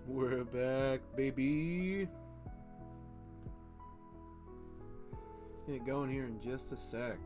We're back, baby. Get going here in just a sec.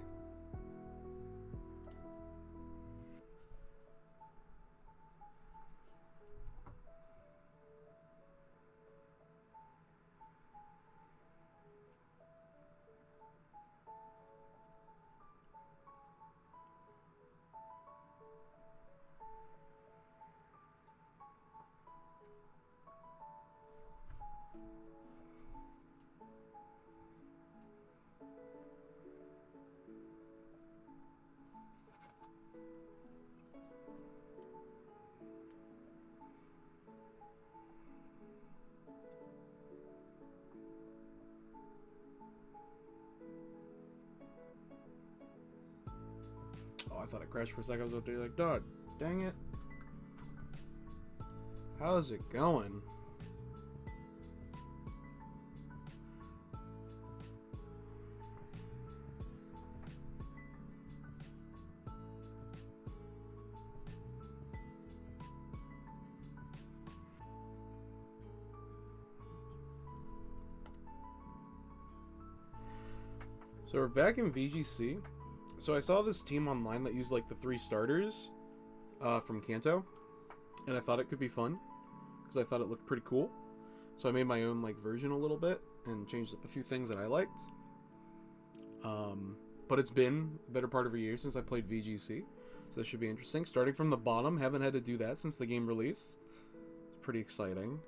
Oh, I thought it crashed for a second. I was up there like, dog, dang it. How's it going? So we're back in VGC. So I saw this team online that used like the 3 starters from Kanto, and I thought it could be fun because I thought it looked pretty cool. So I made my own like version a little bit and changed up a few things that I liked. But it's been a better part of a year since I played VGC, so this should be interesting. Starting from the bottom, haven't had to do that since the game released. It's pretty exciting.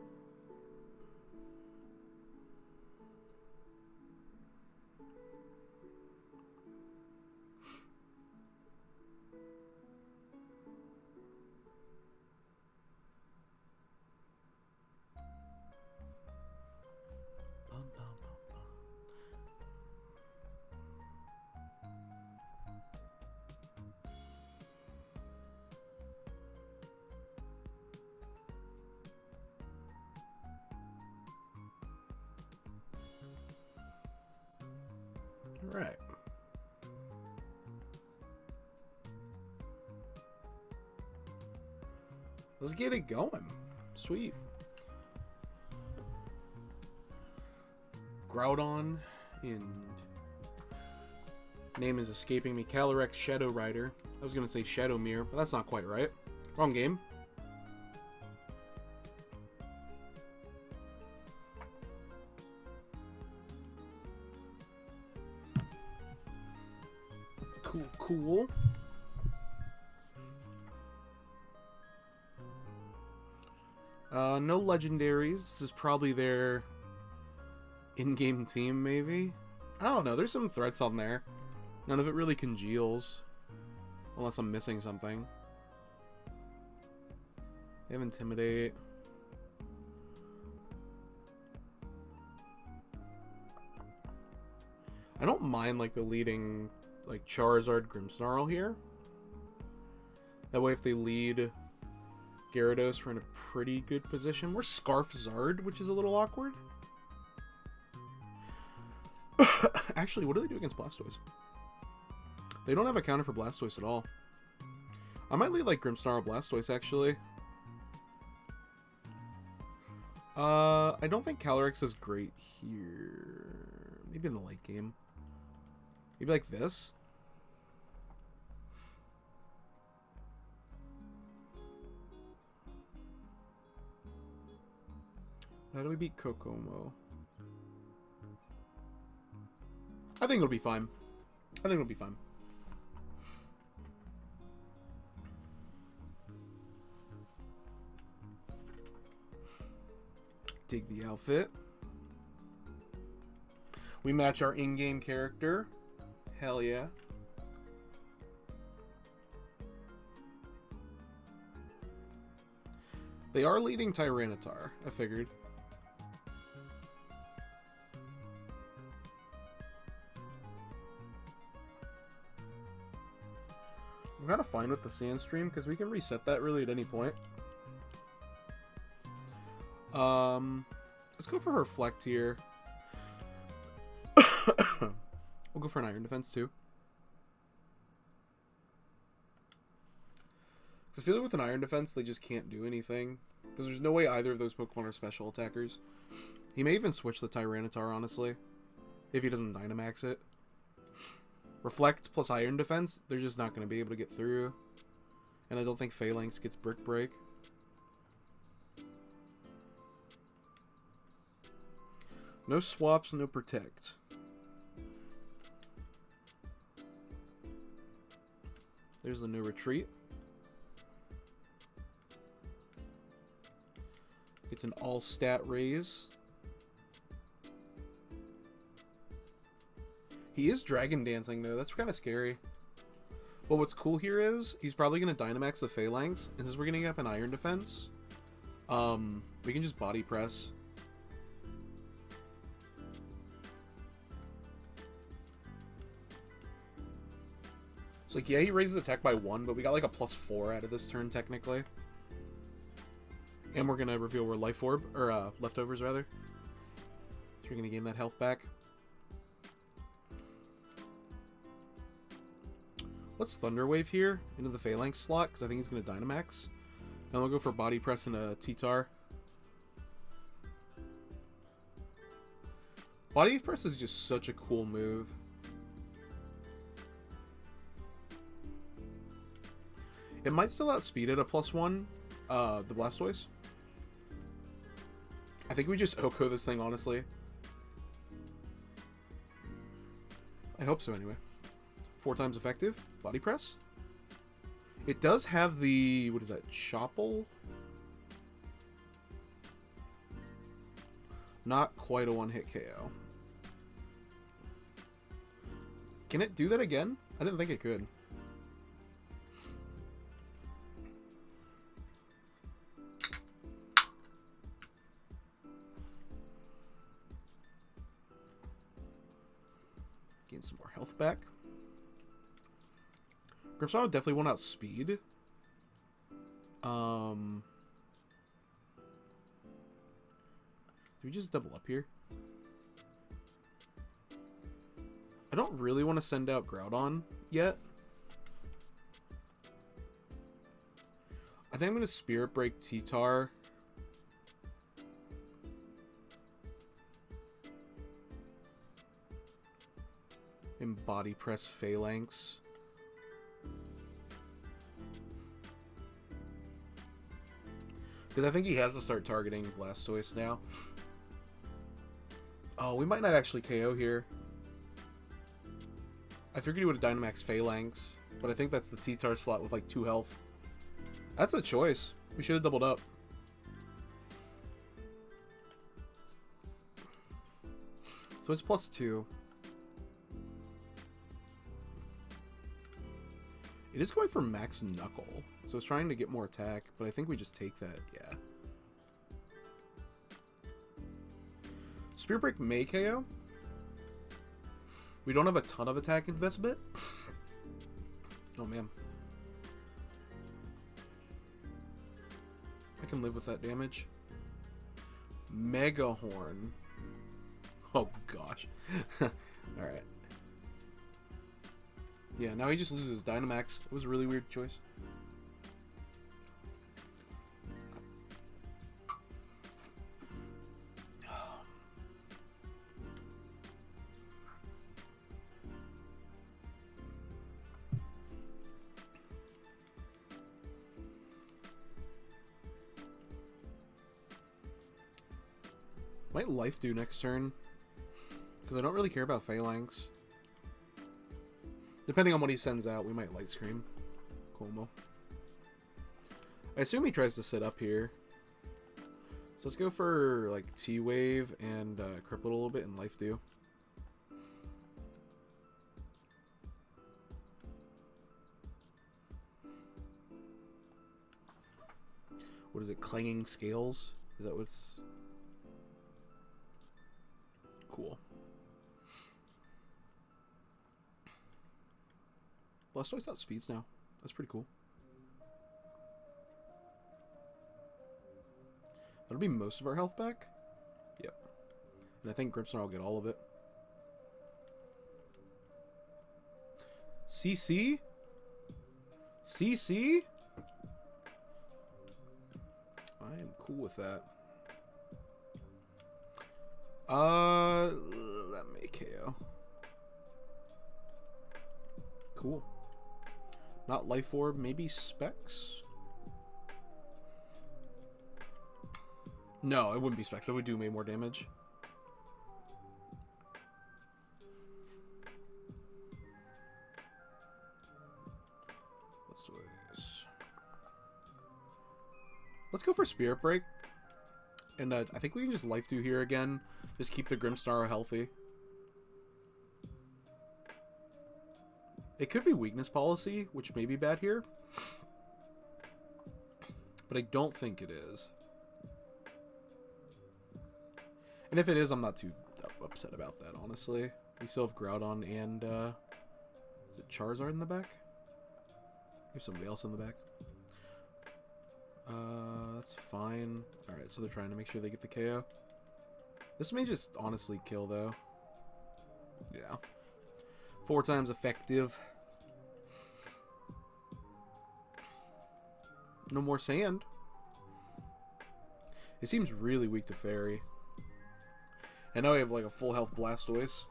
Alright. Let's get it going. Sweet. Groudon and name is escaping me. Calyrex Shadow Rider. I was gonna say Shadowmere, but that's not quite right. Wrong game. Cool. No legendaries. This is probably their in-game team, maybe? I don't know. There's some threats on there. None of it really congeals. Unless I'm missing something. They have Intimidate. I don't mind, like, the leading, like, Charizard Grimmsnarl here. That way if they lead Gyarados, we're in a pretty good position. We're Scarf Zard, which is a little awkward. Actually, what do they do against Blastoise? They don't have a counter for Blastoise at all. I might lead, like, Grimmsnarl Blastoise, actually. I don't think Calyrex is great here. Maybe in the late game. Maybe like this. How do we beat Kokomo? I think it'll be fine. I think it'll be fine. Dig the outfit. We match our in-game character. Hell yeah. They are leading Tyranitar, I figured. I'm kind of fine with the Sandstream because we can reset that really at any point. Let's go for Reflect here. We'll go for an Iron Defense too. 'Cause I feel like with an Iron Defense, they just can't do anything. Because there's no way either of those Pokemon are special attackers. He may even switch the Tyranitar, honestly. If he doesn't Dynamax it. Reflect plus Iron Defense, they're just not going to be able to get through. And I don't think Phalanx gets Brick Break. No swaps, no protect. There's the new retreat. It's an all stat raise. He is Dragon Dancing though, that's kind of scary. But what's cool here is he's probably going to Dynamax the Phalanx, and since we're getting up an Iron Defense, we can just Body Press. So like, yeah, he raises attack by 1, but we got like a +4 out of this turn technically. And we're gonna reveal we're Life Orb, or Leftovers rather. So we're gonna gain that health back. Let's Thunder Wave here into the Phalanx slot, because I think he's gonna Dynamax. And we'll go for Body Press and a T-Tar. Body Press is just such a cool move. It might still outspeed it a +1, the Blastoise. I think we just OHKO this thing, honestly. I hope so, anyway. 4 times effective. Body Press. It does have the... what is that? Chopple? Not quite a one-hit KO. Can it do that again? I didn't think it could. Gain some more health back. Grimmsnarl definitely won't outspeed. Do we just double up here? I don't really want to send out Groudon yet. I think I'm going to Spirit Break T-Tar. And Body Press Phalanx. Because I think he has to start targeting Blastoise now. Oh, we might not actually KO here. I figured he would have Dynamax Phalanx, but I think that's the T-Tar slot with like 2 health. That's a choice. We should have doubled up. So it's +2. It is going for Max Knuckle, so it's trying to get more attack, but I think we just take that, yeah. Spirit Break may KO. We don't have a ton of attack investment. Oh man. I can live with that damage. Mega Horn. Oh gosh. Alright. Yeah, now he just loses Dynamax. It was a really weird choice. Might Life do next turn, because I don't really care about Phalanx. Depending on what he sends out, we might Light Screen. Como. I assume he tries to sit up here. So let's go for like T-Wave and cripple a little bit and Life do. What is it? Clanging Scales? Is that what's... Cool. Blastoise outspeeds now. That's pretty cool. That'll be most of our health back. Yep. And I think Grimmsnarl will get all of it. CC? CC? I am cool with that. Let me KO. Cool. Not Life Orb, maybe Specs? No, it wouldn't be Specs. That would do way more damage. Let's do this. Let's go for Spirit Break. And I think we can just Life Dew here again. Just keep the Grimmsnarl healthy. It could be Weakness Policy, which may be bad here. But I don't think it is. And if it is, I'm not too upset about that, honestly. We still have Groudon and, is it Charizard in the back? There's somebody else in the back. That's fine. Alright, so they're trying to make sure they get the KO. This may just honestly kill, though. Yeah. 4 times effective. No more sand. It seems really weak to Fairy. And now we have like a full health Blastoise.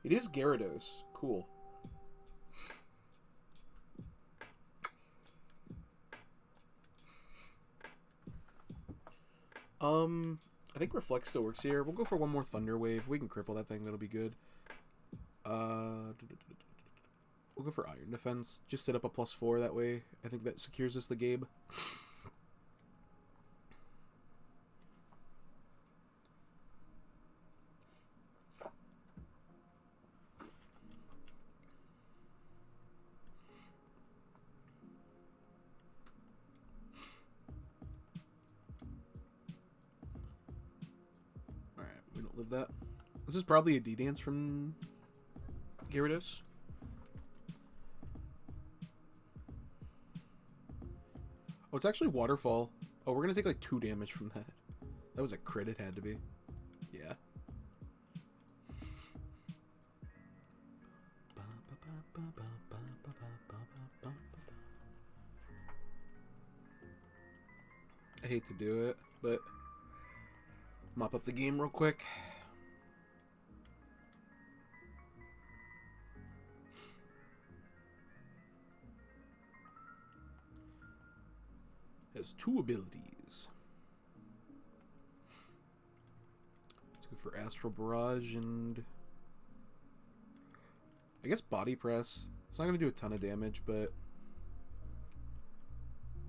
It is Gyarados. Cool. I think Reflect still works here. We'll go for one more Thunder Wave. We can cripple that thing. That'll be good. We'll go for Iron Defense. Just set up a +4 that way. I think that secures us the game. Live that. This is probably a D-Dance from Gyarados. Oh, it's actually Waterfall. Oh, we're gonna take like 2 damage from that. That was a crit, it had to be. Yeah. I hate to do it, but mop up the game real quick. Has 2 abilities. Let's go for Astral Barrage and I guess Body Press. It's not going to do a ton of damage, but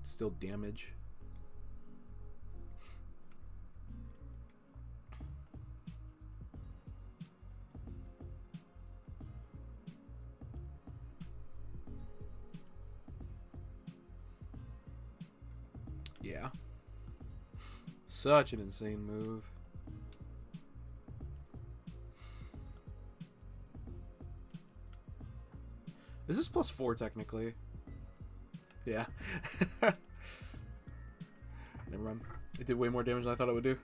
it's still damage. Yeah. Such an insane move. Is this +4 technically? Yeah. Never mind. It did way more damage than I thought it would do.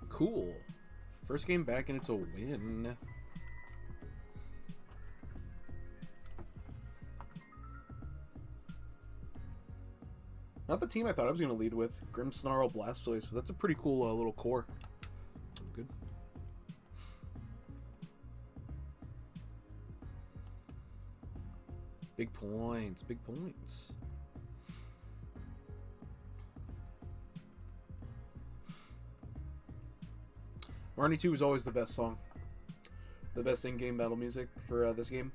Cool. First game back and it's a win. Not the team I thought I was going to lead with. Grimmsnarl, Blastoise. That's a pretty cool little core. Good. Big points. Big points. Marnie 2 is always the best song. The best in-game battle music for this game.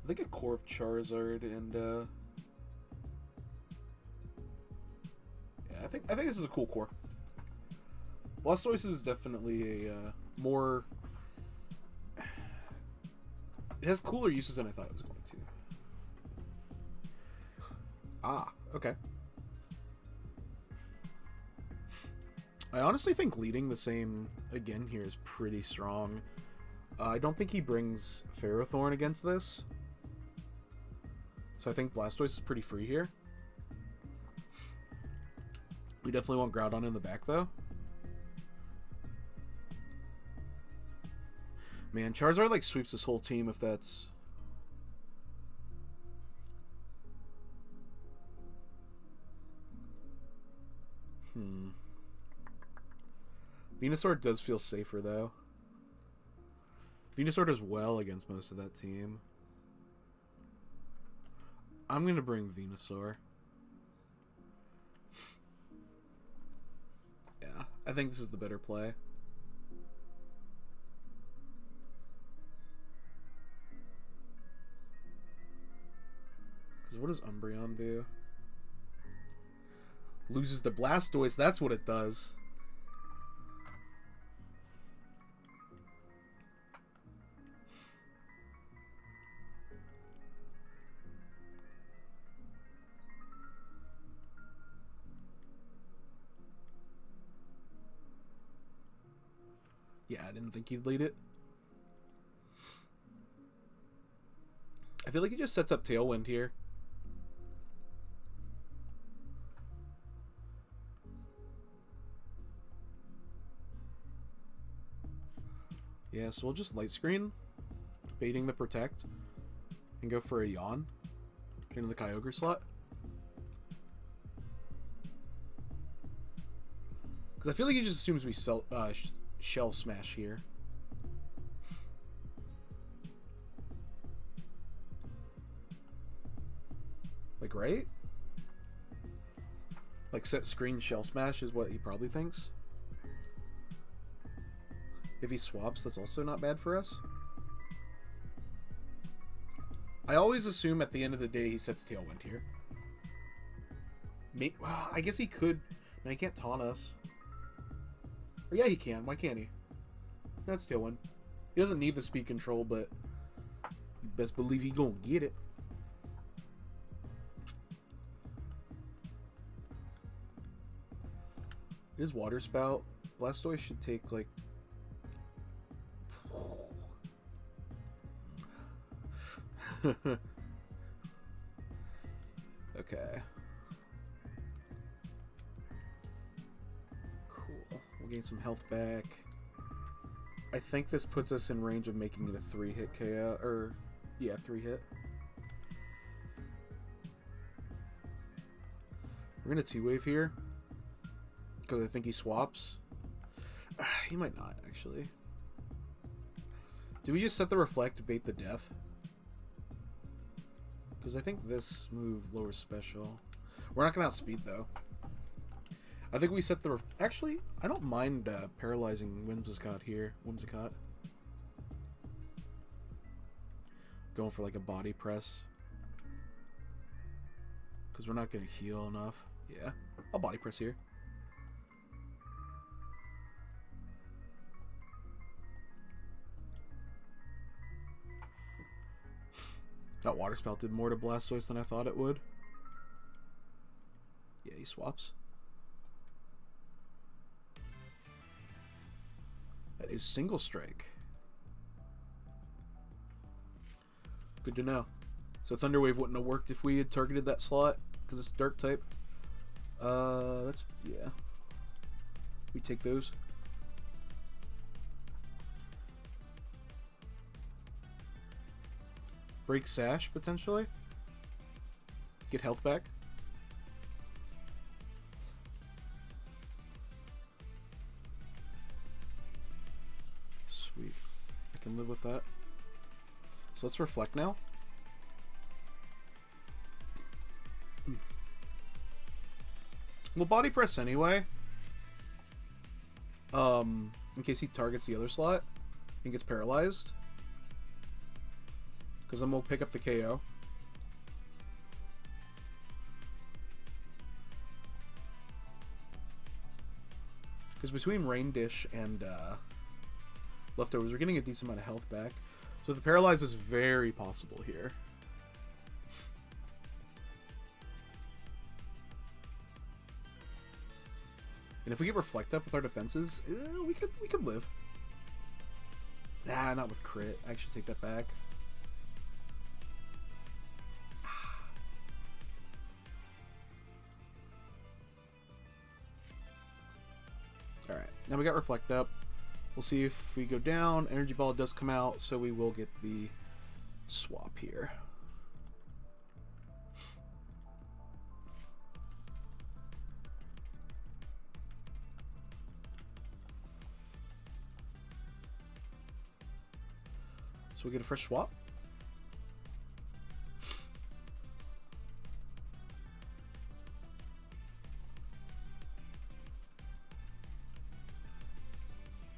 I think a core of Charizard and yeah, I think this is a cool core. Blastoise is definitely a more. It has cooler uses than I thought it was going to. Ah, okay. I honestly think leading the same again here is pretty strong. I don't think he brings Ferrothorn against this. So I think Blastoise is pretty free here. We definitely want Groudon in the back, though. Man, Charizard, like, sweeps this whole team if that's... Venusaur does feel safer, though. Venusaur does well against most of that team. I'm going to bring Venusaur. Yeah, I think this is the better play. Because what does Umbreon do? Loses to Blastoise, that's what it does. Yeah, I didn't think he'd lead it. I feel like he just sets up Tailwind here. Yeah, so we'll just Light Screen, baiting the Protect, and go for a Yawn into the Kyogre slot. Because I feel like he just assumes we Shell Smash here. Like, right? Like, set screen Shell Smash is what he probably thinks. If he swaps, that's also not bad for us. I always assume at the end of the day he sets Tailwind here. Well, I guess he could. No, he can't taunt us. Or yeah, he can. Why can't he? That's Tailwind. He doesn't need the speed control, but you best believe he gonna get it. It is Water Spout. Blastoise should take, like... Okay. Cool. We'll gain some health back. I think this puts us in range of making it a 3-hit KO. Or, yeah, 3-hit. We're going to T-Wave here. Because I think he swaps. He might not, actually. Do we just set the Reflect to bait the Death? Because I think this move lowers special. We're not going to outspeed, though. I think we set the... Actually, I don't mind paralyzing Whimsicott here. Whimsicott. Going for, like, a body press. Because we're not going to heal enough. Yeah, I'll body press here. That Water Spout did more to Blastoise than I thought it would. Yeah, he swaps. That is Single Strike. Good to know. So Thunder Wave wouldn't have worked if we had targeted that slot because it's Dark type. That's... yeah. We take those. Break Sash, potentially. Get health back. Sweet. I can live with that. So let's Reflect now. We'll Body Press anyway. In case he targets the other slot and gets paralyzed. Because then we'll pick up the KO. Because between Rain Dish and Leftovers, we're getting a decent amount of health back. So the Paralyze is very possible here. And if we get Reflect up with our defenses, we could live. Nah, not with crit. I should take that back. Alright, now we got Reflect up. We'll see if we go down. Energy Ball does come out, so we will get the swap here. So we get a fresh swap.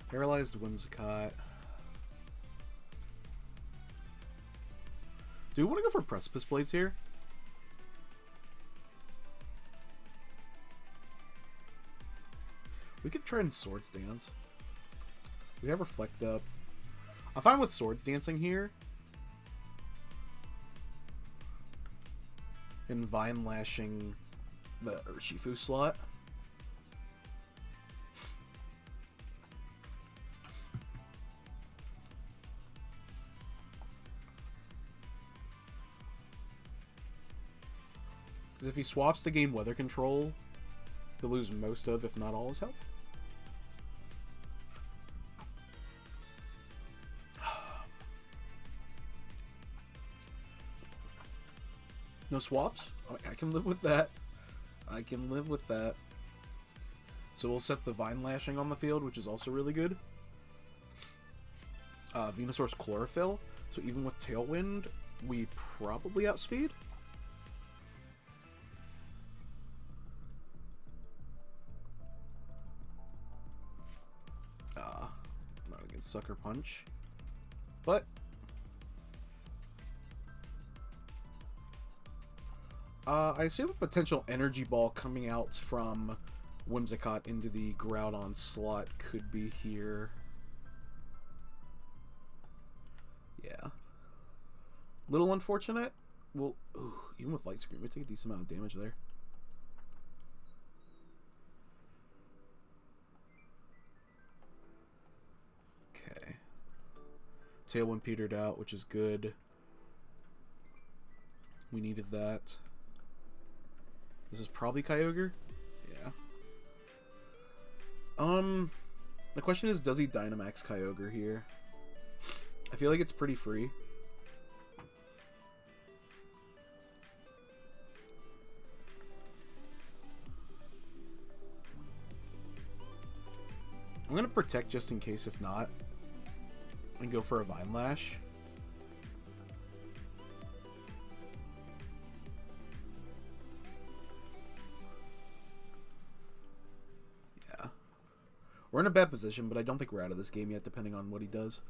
Paralyzed Whimsicott. Do we want to go for Precipice Blades here? We could try and Swords Dance. We have Reflect up. I'm fine with Swords Dancing here. And Vine Lashing the Urshifu slot. Because if he swaps to gain Weather Control, he'll lose most of, if not all, his health. No swaps? I can live with that. I can live with that. So we'll set the Vine Lashing on the field, which is also really good. Venusaur's Chlorophyll. So even with Tailwind, we probably outspeed. Not against Sucker Punch. But I assume a potential Energy Ball coming out from Whimsicott into the Groudon slot could be here. Yeah. Little unfortunate. Well, even with Light Screen, we take a decent amount of damage there. Okay. Tailwind petered out, which is good. We needed that. This is probably Kyogre? Yeah. The question is, does he Dynamax Kyogre here? I feel like it's pretty free. I'm gonna protect just in case if not. And go for a Vine Lash. We're in a bad position, but I don't think we're out of this game yet, depending on what he does.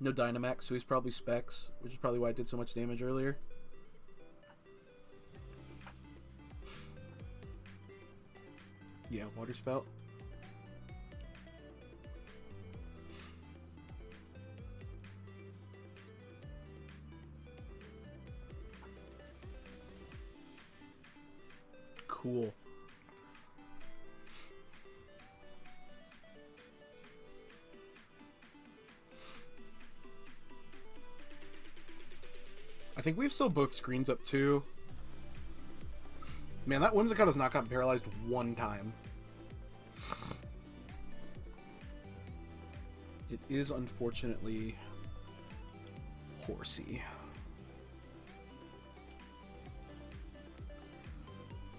No Dynamax, so he's probably Specs, which is probably why it did so much damage earlier. Yeah, Water Spout. Cool. I think we've still both screens up too. Man, that Whimsicott has not gotten paralyzed one time. It is unfortunately horsey.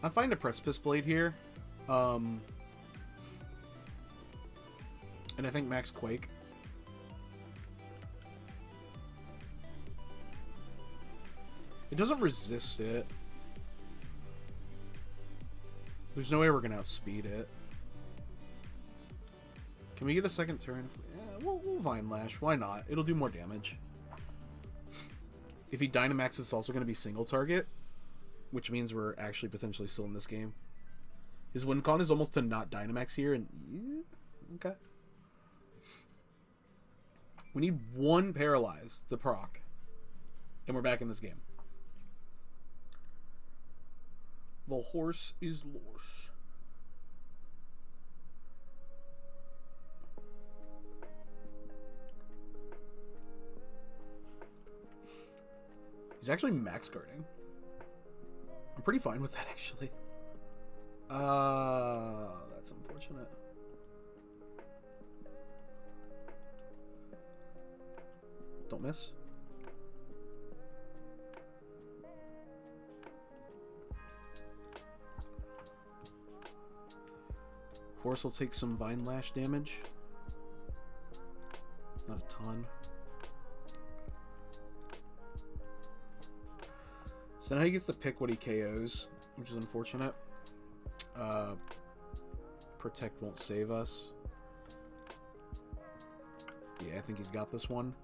I'm fine to Precipice Blade here. And I think Max Quake. It doesn't resist it. There's no way we're gonna outspeed it. Can we get a second turn? Yeah, we'll Vine Lash. Why not? It'll do more damage. If he Dynamax, it's also gonna be single target, which means we're actually potentially still in this game. His win con is almost to not Dynamax here, and yeah, okay. We need one Paralyze to proc, and we're back in this game. The horse is loose. He's actually max guarding. I'm pretty fine with that, actually. That's unfortunate. Don't miss. Horse will take some Vine Lash damage. Not a ton. So now he gets to pick what he KOs, which is unfortunate. Protect won't save us. Yeah, I think he's got this one.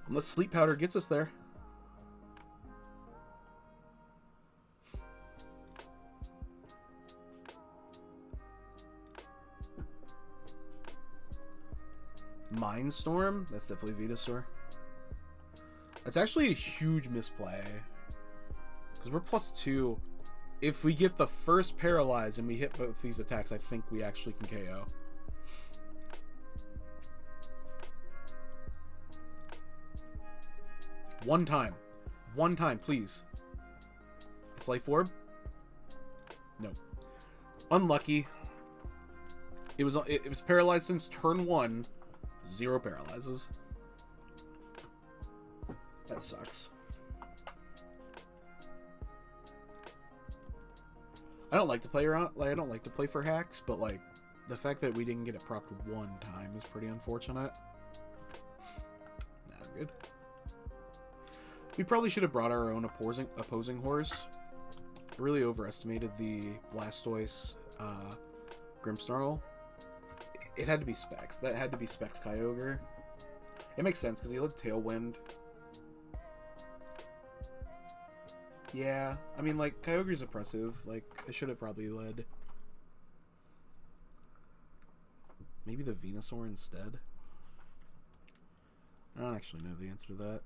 Unless Sleep Powder gets us there. Mindstorm? That's definitely Venusaur. That's actually a huge misplay. Because we're +2. If we get the first Paralyze and we hit both these attacks, I think we actually can KO. One time. One time, please. It's Life Orb? No. Unlucky. It was paralyzed since turn 1. 0 paralyzes. That sucks. I don't like to play around. Like, I don't like to play for hacks, but like the fact that we didn't get it procced one time is pretty unfortunate. Nah, I'm good. We probably should have brought our own opposing horse. I really overestimated the Blastoise Grimmsnarl. It had to be Specs. That had to be Specs Kyogre. It makes sense because he had Tailwind. Yeah, I mean, like, Kyogre's oppressive. Like, I should have probably led. Maybe the Venusaur instead? I don't actually know the answer to that.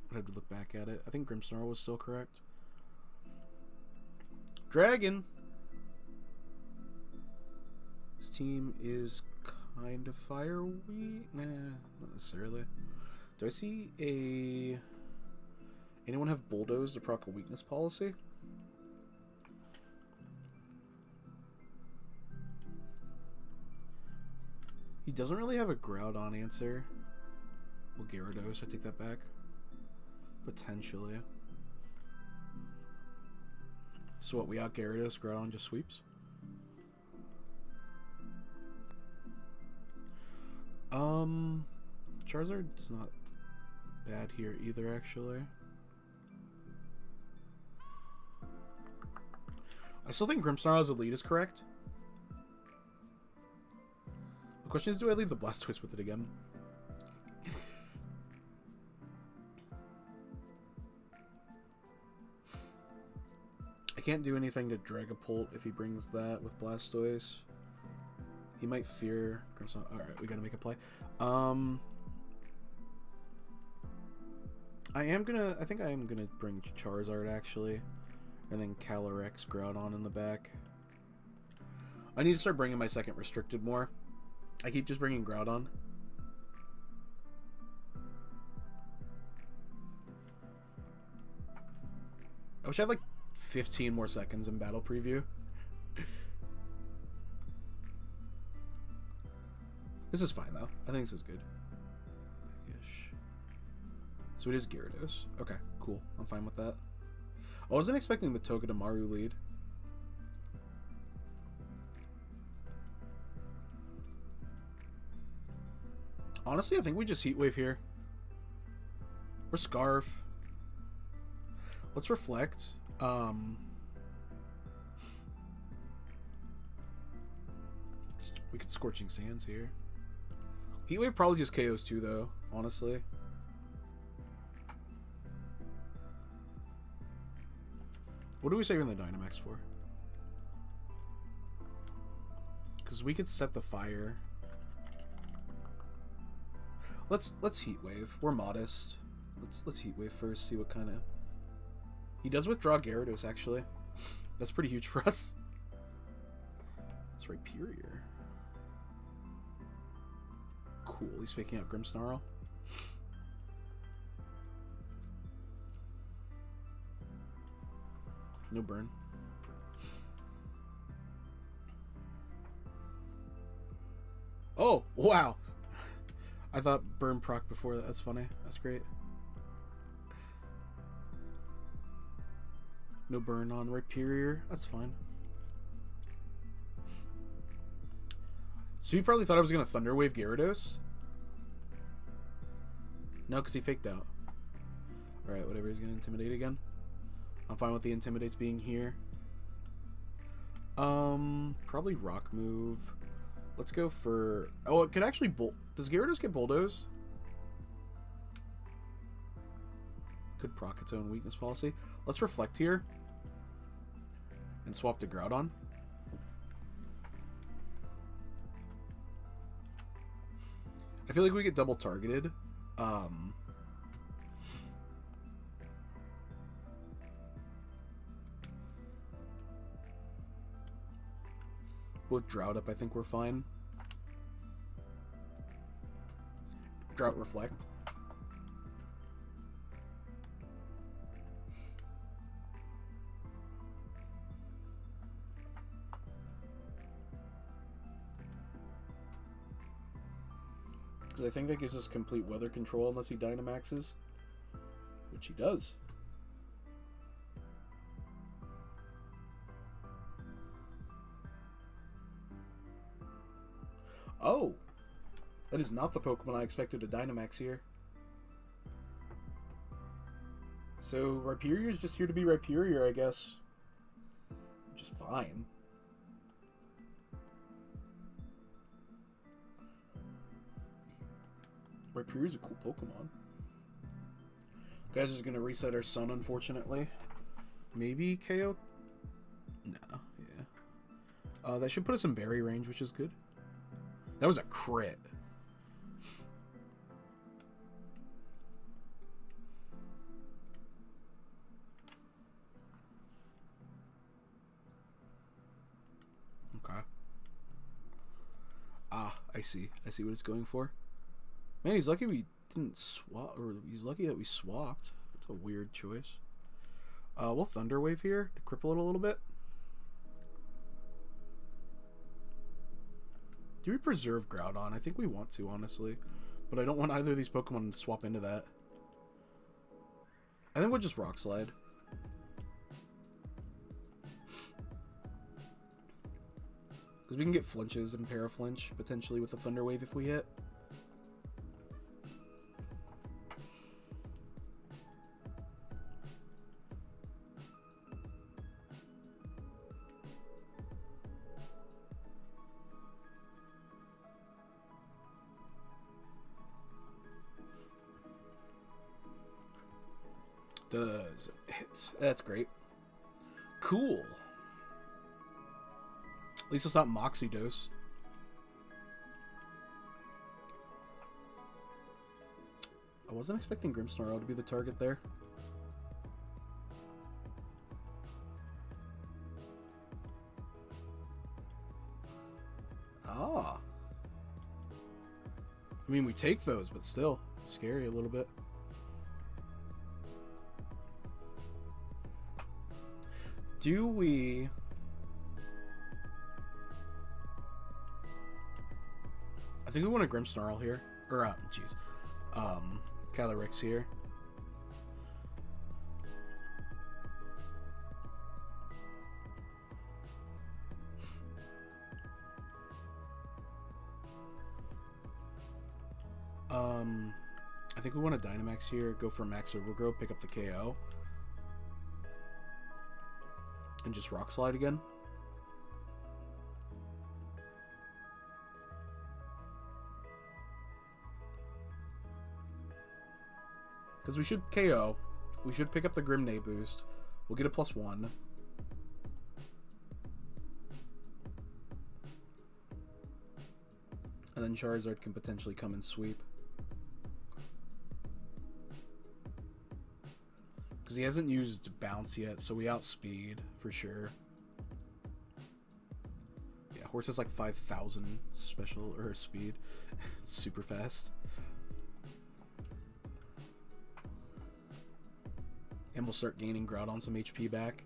I'd have to look back at it. I think Grimmsnarl was still correct. Dragon! This team is kind of fire-weak. Nah, not necessarily. Do I see a... Anyone have Bulldoze to proc a weakness policy? He doesn't really have a Groudon answer. Well, Gyarados, I take that back. Potentially. So what, we out Gyarados, Groudon just sweeps? Charizard's not bad here either, actually. I still think Grimmsnarl's Elite is correct. The question is, do I leave the Blastoise with it again? I can't do anything to Dragapult if he brings that with Blastoise. He might fear Grimmsnarl. Alright, we gotta make a play. I think I am gonna bring Charizard, actually. And then Calyrex Groudon in the back. I need to start bringing my second restricted more. I keep just bringing Groudon. I wish I had like 15 more seconds in battle preview. This is fine though. I think this is good. Ish. So it is Gyarados. Okay, cool. I'm fine with that. I wasn't expecting the Togedemaru lead. Honestly, I think we just Heat Wave here. Or Scarf. Let's reflect. We could Scorching Sands here. Heat Wave probably just KOs too, though, honestly. What are we saving the Dynamax for? Because we could set the fire. Let's Heat Wave. We're modest. Let's Heat Wave first. See what kind of. He does withdraw Gyarados actually. That's pretty huge for us. It's Rhyperior. Cool. He's faking out Grimmsnarl. No burn. Oh, wow. I thought burn proc before that. That's funny. That's great. No burn on Rhyperior. That's fine. So he probably thought I was going to Thunder Wave Gyarados? No, because he faked out. Alright, whatever. He's going to Intimidate again. I'm fine with the Intimidates being here. Probably Rock move. Let's go for... Oh, it could actually... Does Gyarados get Bulldoze? Could proc its own weakness policy. Let's Reflect here. And swap to Groudon. I feel like we get double targeted. With Drought up, I think we're fine. Drought Reflect. Because I think that gives us complete weather control unless he Dynamaxes. Which he does. Oh! That is not the Pokemon I expected to Dynamax here. So, Rhyperior is just here to be Rhyperior, I guess. Which is fine. Rhyperior is a cool Pokemon. Guys, is going to reset our sun, unfortunately. Maybe KO? No, yeah. That should put us in berry range, which is good. That was a crit. Okay. Ah, I see. I see what it's going for. Man, he's lucky we didn't swap, or he's lucky that we swapped. It's a weird choice. We'll Thunder Wave here to cripple it a little bit. Do we preserve Groudon? I think we want to, honestly. But I don't want either of these Pokemon to swap into that. I think we'll just Rock Slide. Because we can get flinches and Paraflinch, potentially, with a Thunder Wave if we hit. Does hits. That's great. Cool. At least it's not Moxie Dose. I wasn't expecting Grimmsnarl to be the target there. Ah. I mean, we take those, but still scary a little bit. Do we... I think we want a Grimmsnarl here. Or, jeez. Calyrex here. I think we want a Dynamax here, go for Max Overgrow, pick up the KO. And just Rock Slide again. Because we should KO. We should pick up the Grimnay boost. We'll get a +1. And then Charizard can potentially come and sweep. Because he hasn't used bounce yet, so we outspeed for sure. Yeah, horse has like 5,000 special or speed. Super fast. And we'll start gaining Groudon some HP back.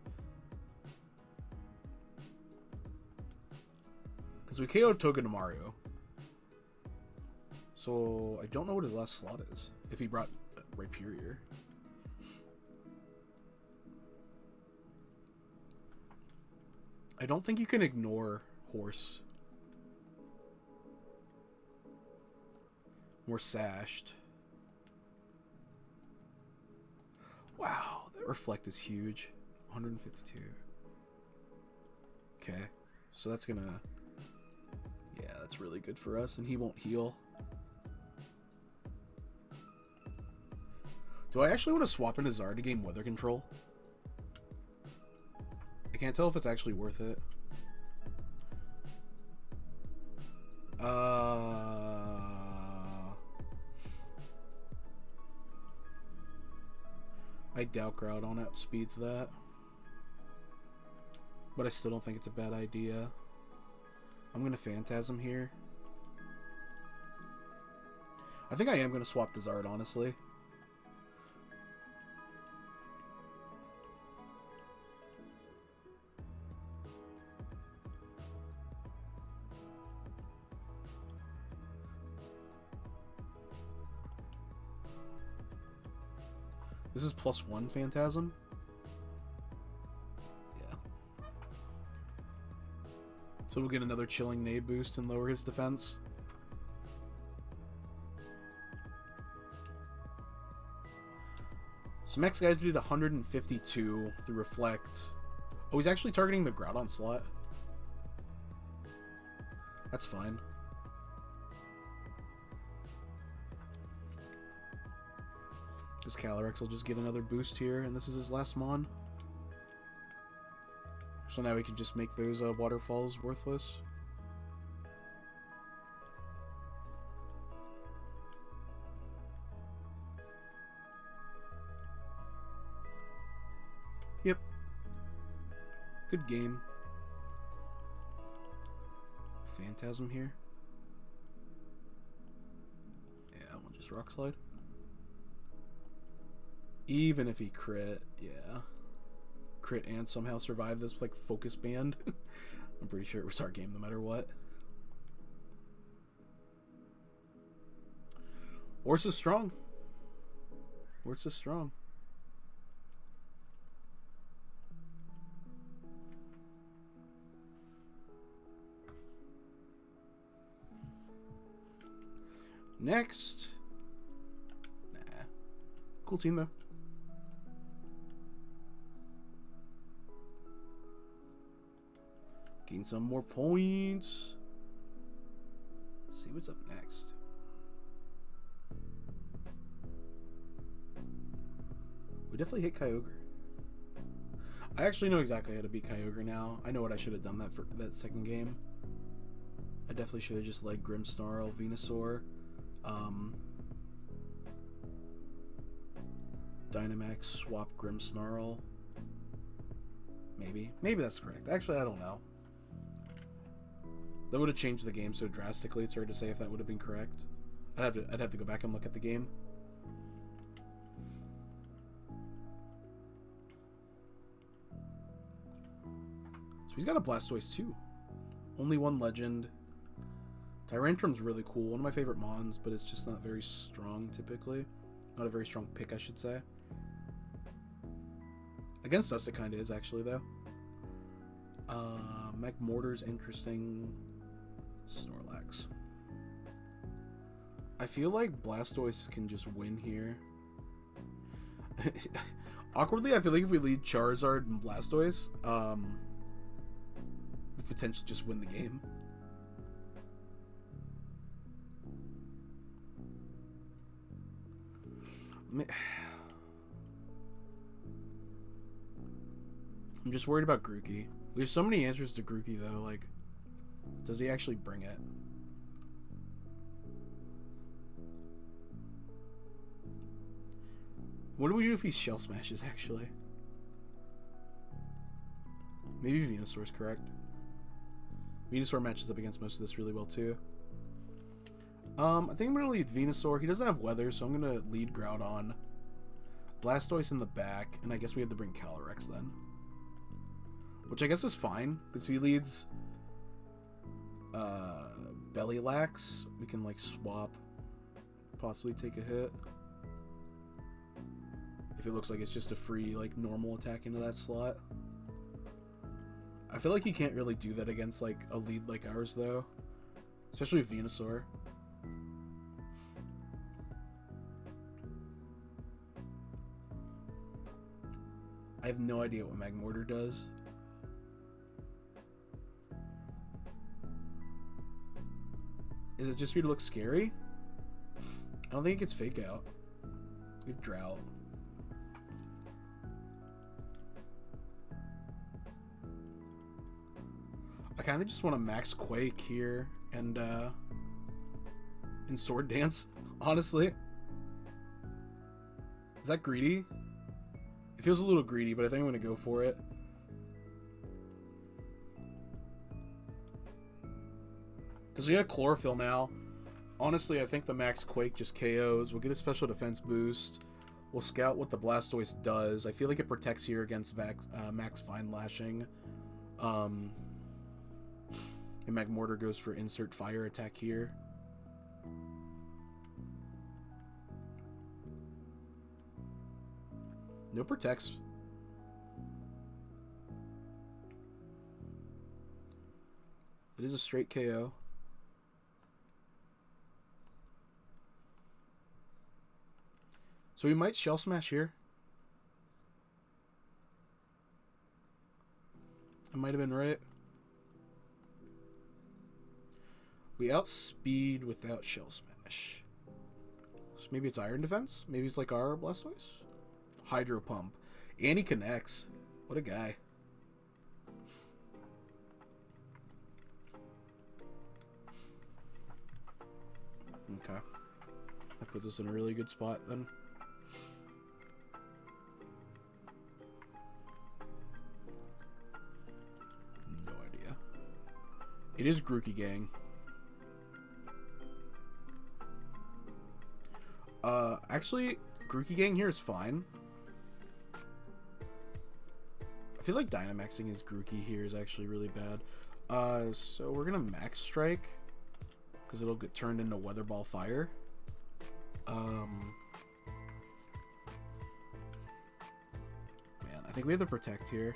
Because we KO'd Togedemaru. So I don't know what his last slot is. If he brought Rhyperior. I don't think you can ignore horse. We're sashed. Wow, that reflect is huge. 152. Okay, so that's gonna... Yeah, that's really good for us, and he won't heal. Do I actually want to swap into Zard to gain weather control? I can't tell if it's actually worth it. I doubt Groudon outspeeds that. But I still don't think it's a bad idea. I'm going to Phantasm here. I think I am going to swap to Zard, honestly. This is +1 Phantasm. Yeah. So we'll get another Chilling Nade boost and lower his defense. So next guy's did 152 through Reflect. Oh, he's actually targeting the Groudon slot. That's fine. Because Calyrex will just get another boost here, and this is his last Mon. So now we can just make those waterfalls worthless. Yep. Good game. Phantasm here. Yeah, we'll just Rock Slide. Even if he crit, yeah. Crit and somehow survive this, like, Focus Band. I'm pretty sure it was our game no matter what. Horse is strong. Horse is strong. Next. Nah. Cool team, though. Gain some more points. See what's up next. We definitely hit Kyogre. I actually know exactly how to beat Kyogre now. I know what I should have done that for that second game. I definitely should have just led Grimmsnarl, Venusaur, Dynamax, swap Grimmsnarl. Maybe that's correct. Actually, I don't know. That would have changed the game so drastically. It's hard to say if that would have been correct. I'd have to go back and look at the game. So he's got a Blastoise too. Only one legend. Tyrantrum's really cool. One of my favorite Mons, but it's just not very strong typically. Not a very strong pick, I should say. Against us, it kind of is actually though. Magmortar's interesting. Snorlax. I feel like Blastoise can just win here. Awkwardly, I feel like if we lead Charizard and Blastoise, we potentially just win the game. I'm just worried about Grookey. We have so many answers to Grookey though, like, does he actually bring it? What do we do if he Shell Smashes, actually? Maybe Venusaur is correct. Venusaur matches up against most of this really well, too. I think I'm going to lead Venusaur. He doesn't have weather, so I'm going to lead Groudon. Blastoise in the back, and I guess we have to bring Calyrex then. Which I guess is fine, because if he leads Bellylax, we can, like, swap, possibly take a hit. If it looks like it's just a free, like, normal attack into that slot. I feel like he can't really do that against, like, a lead like ours, though. Especially with Venusaur. I have no idea what Magmortar does. Is it just here to look scary? I don't think it gets Fake Out. We have Drought. I kind of just want to max Quake here and Sword Dance, honestly. Is that greedy? It feels a little greedy, but I think I'm going to go for it. Because we have Chlorophyll now. Honestly, I think the max Quake just KOs. We'll get a special defense boost. We'll scout what the Blastoise does. I feel like it protects here against max Fine Lashing. And Magmortar goes for insert fire attack here. No protects. It is a straight KO. So we might Shell Smash here. I might have been right. We outspeed without Shell Smash. So maybe it's Iron Defense? Maybe it's like our Blastoise? Hydro Pump. And he connects. What a guy. Okay. That puts us in a really good spot then. No idea. It is Grookey Gang. Actually, Grookey Gang here is fine. I feel like Dynamaxing his Grookey here is actually really bad. So we're gonna Max Strike because it'll get turned into Weather Ball Fire. Man, I think we have to Protect here.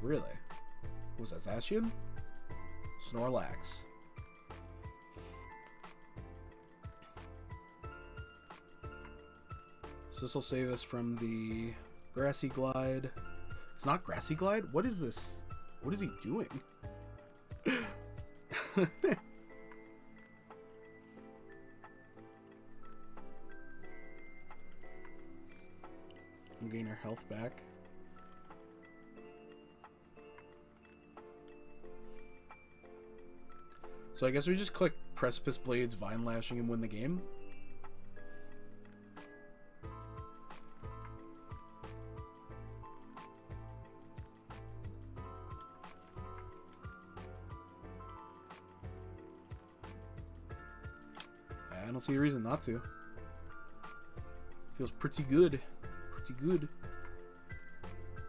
Really? What was that, Zacian? Snorlax. So this will save us from the Grassy Glide. It's not Grassy Glide? What is this? What is he doing? We'll gain our health back. So I guess we just click Precipice Blades, Vine Lashing, and win the game. I don't see a reason not to. Feels pretty good. Pretty good.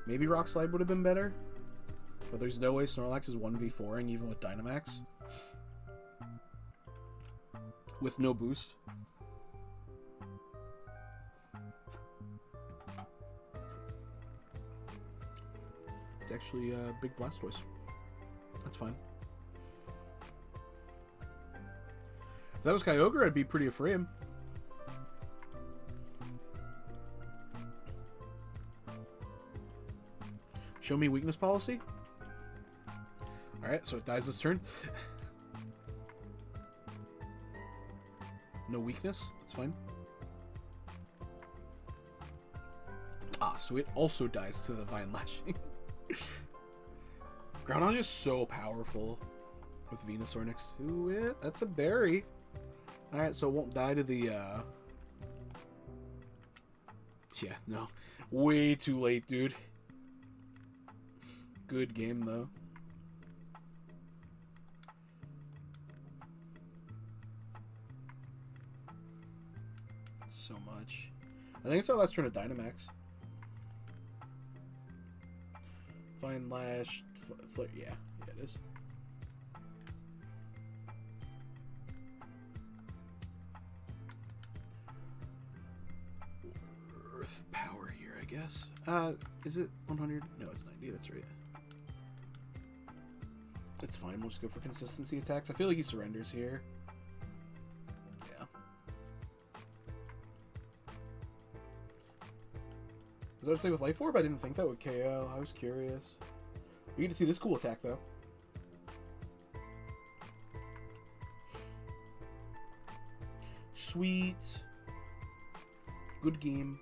Maybe Rock Slide would have been better. But there's no way Snorlax is 1v4ing even with Dynamax. With no boost. It's actually a big Blastoise. That's fine. If that was Kyogre, I'd be pretty afraid. Show me weakness policy. Alright, so it dies this turn. No weakness, that's fine. Ah, so it also dies to the Vine Lashing. Groudon is just so powerful. With Venusaur next to it. That's a berry. Alright, so it won't die to the, Yeah, no. Way too late, dude. Good game, though. So much. I think it's our last turn of Dynamax. Fine Lash. Yeah, it is. Earth Power here, I guess. Is it 100? No, it's 90. That's right. It's fine. We'll just go for consistency attacks. I feel like he surrenders here. Yeah. Was I to say with Life Orb? I didn't think that would KO. I was curious. We get to see this cool attack, though. Sweet. Good game.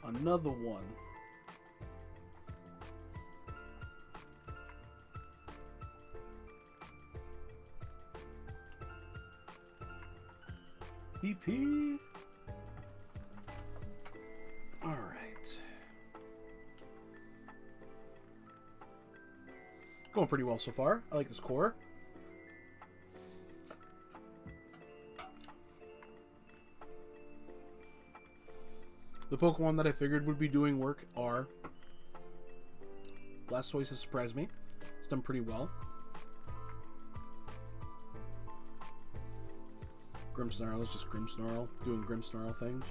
Another one. BP. All right. Going pretty well so far. I like this core. The Pokemon that I figured would be doing work are Blastoise has surprised me. It's done pretty well. Grimmsnarl is just Grimmsnarl doing Grimmsnarl things.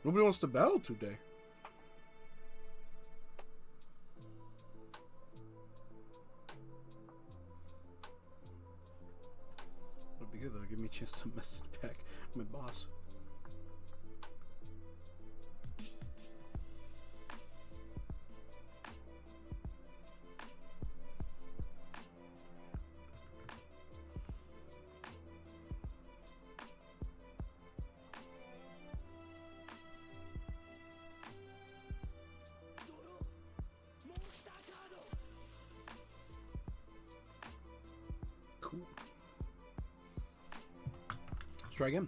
Nobody wants to battle today. That'd be good though. Give me a chance to message back my boss. Cool. Let's try again.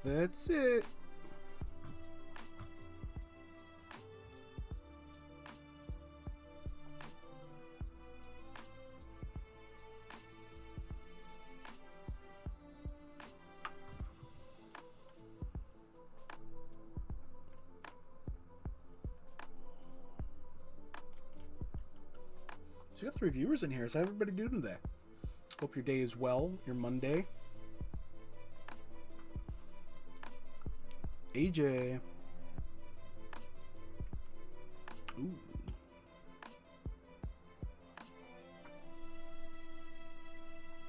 That's it. So you got 3 viewers in here. How's everybody doing today? Hope your day is well. Your Monday. AJ. Ooh.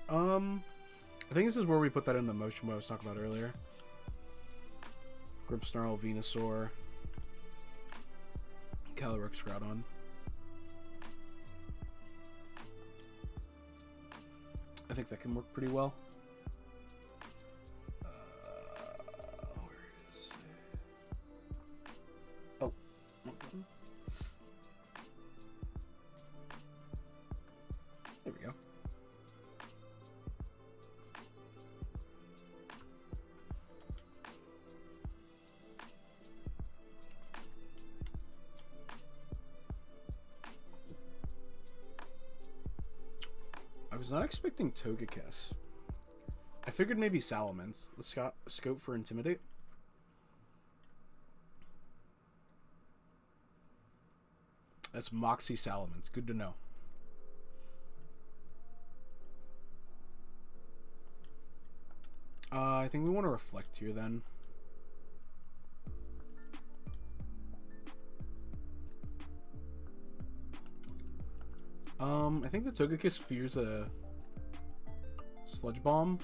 I think this is where we put that into motion what I was talking about earlier. Grimmsnarl, Venusaur, Calyrex, Groudon. I think that can work pretty well. Where is it? Oh. There we go. I was not expecting Togekiss. I figured maybe Salamence. The scope for Intimidate. That's Moxie Salamence. Good to know. I think we want to reflect here then. I think the Togekiss fears a Sludge Bomb.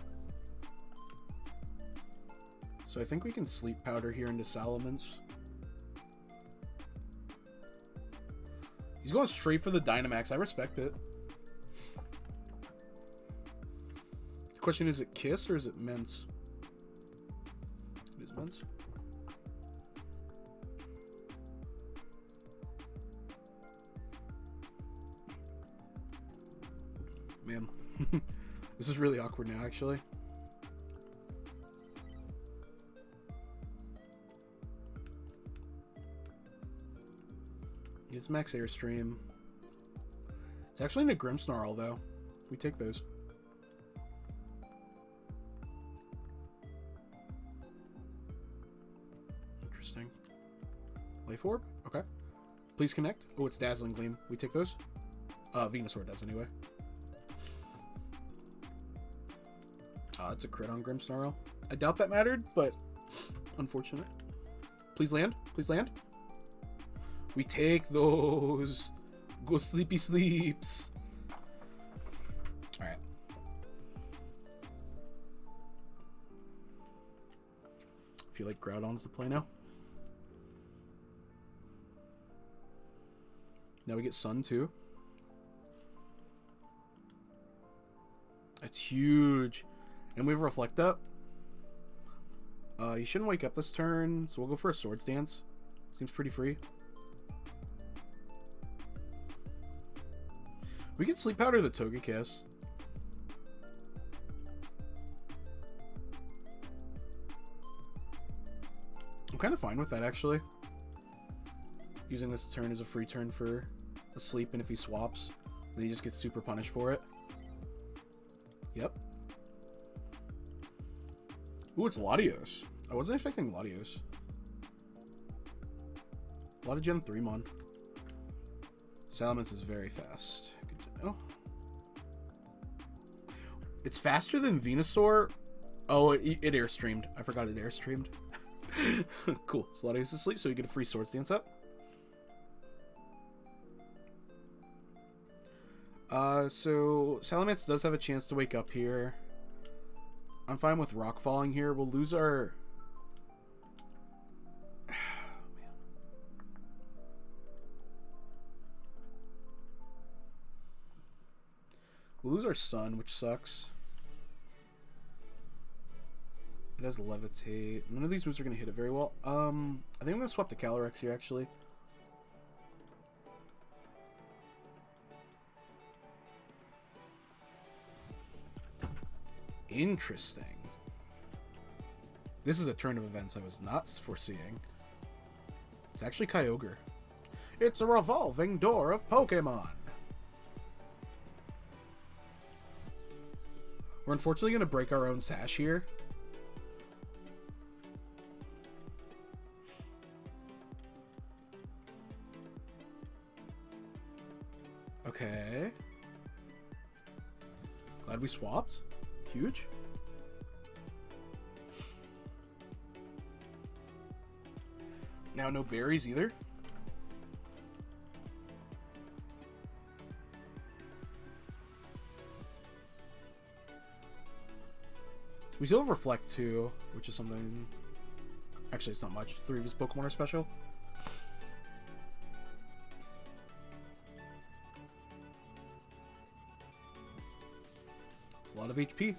So I think we can Sleep Powder here into Salamence. He's going straight for the Dynamax. I respect it. The question is it Kiss or is it Mince? It is Mince. Man, this is really awkward now, actually. It's Max Airstream. It's actually in a Grimmsnarl, though. We take those. Interesting. Life Orb? Okay. Please connect. Oh, it's Dazzling Gleam. We take those? Venusaur does, anyway. It's a crit on Grimmsnarl. I doubt that mattered, but unfortunate. Please land. Please land. We take those. Go sleepy sleeps. Alright. Feel like Groudon's the play now. Now we get Sun too. That's huge. And we have Reflect Up. You shouldn't wake up this turn, so we'll go for a Swords Dance. Seems pretty free. We can Sleep Powder the Togekiss. I'm kind of fine with that, actually. Using this turn as a free turn for a sleep, and if he swaps, then he just gets super punished for it. Yep. Ooh, it's Latios. I wasn't expecting Latios. A lot of Gen 3 mon. Salamence is very fast. Good to know. It's faster than Venusaur. Oh, it airstreamed. I forgot it airstreamed. Cool. So Latios is asleep, so we get a free Swords Dance up. So Salamence does have a chance to wake up here. I'm fine with Rock Falling here. We'll lose our... We'll lose our Sun, which sucks. It has Levitate. None of these moves are going to hit it very well. I think I'm going to swap to Calyrex here, actually. Interesting. This is a turn of events I was not foreseeing. It's actually Kyogre. It's a revolving door of Pokemon. We're unfortunately going to break our own sash here. Okay. Glad we swapped. Huge. Now no berries either. We still have Reflect too, which is something... Actually, it's not much. 3 of his Pokemon are special. It's a lot of HP.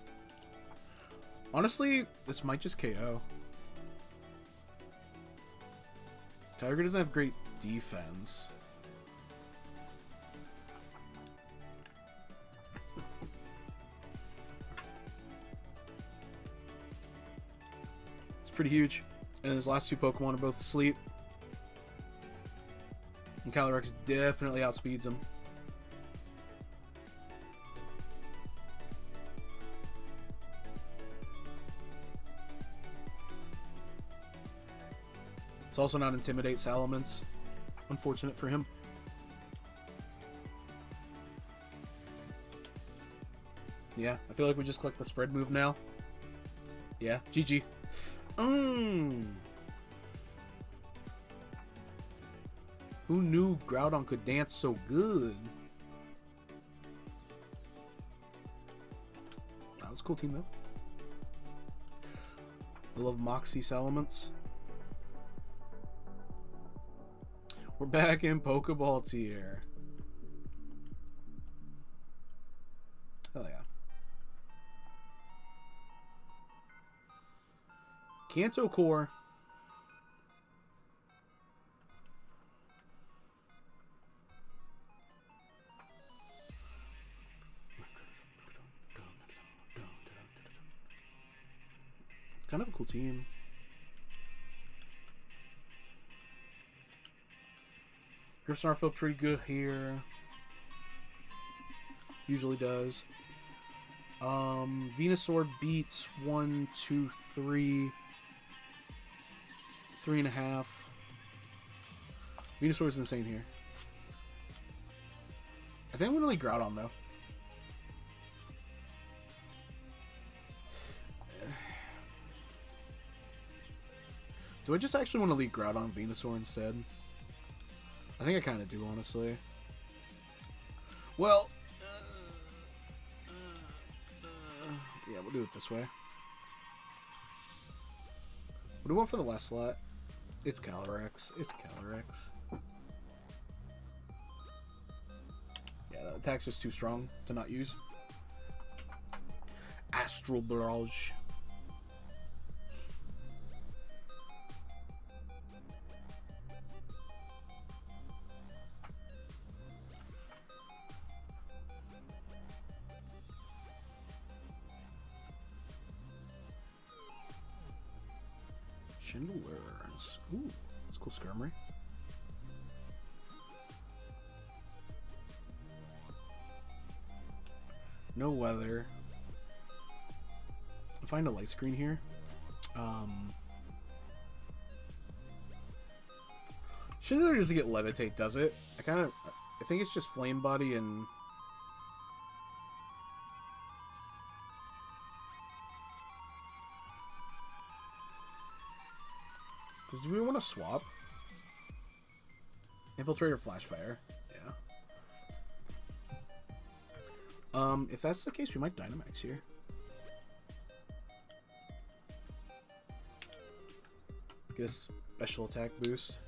Honestly, this might just KO. Kyogre doesn't have great defense. It's pretty huge. And his last 2 Pokemon are both asleep. And Calyrex definitely outspeeds him. It's also not Intimidate Salamence. Unfortunate for him. Yeah, I feel like we just click the spread move now. Yeah, GG. Who knew Groudon could dance so good? That was a cool team, though. I love Moxie Salamence. We're back in Pokeball tier. Hell yeah. Kanto Core. Kind of a cool team. Grimmsnarl felt pretty good here. Usually does. Venusaur beats 1, 2, 3. 3.5. Venusaur is insane here. I think I'm gonna leave Groudon though. Do I just actually want to leave Groudon Venusaur instead? I think I kind of do, honestly. Well, yeah, we'll do it this way. What do we want for the last slot? It's Calyrex. It's Calyrex. Yeah, the attack's just too strong to not use. Astral Barrage. Chandeliers. Ooh, that's cool. Skirmry. No weather. I'll find a light screen here. Chandelier doesn't get Levitate, does it? I think it's just Flame Body and... Do we want to swap? Infiltrate or Flash Fire? Yeah. If that's the case, we might Dynamax here. Get a special attack boost.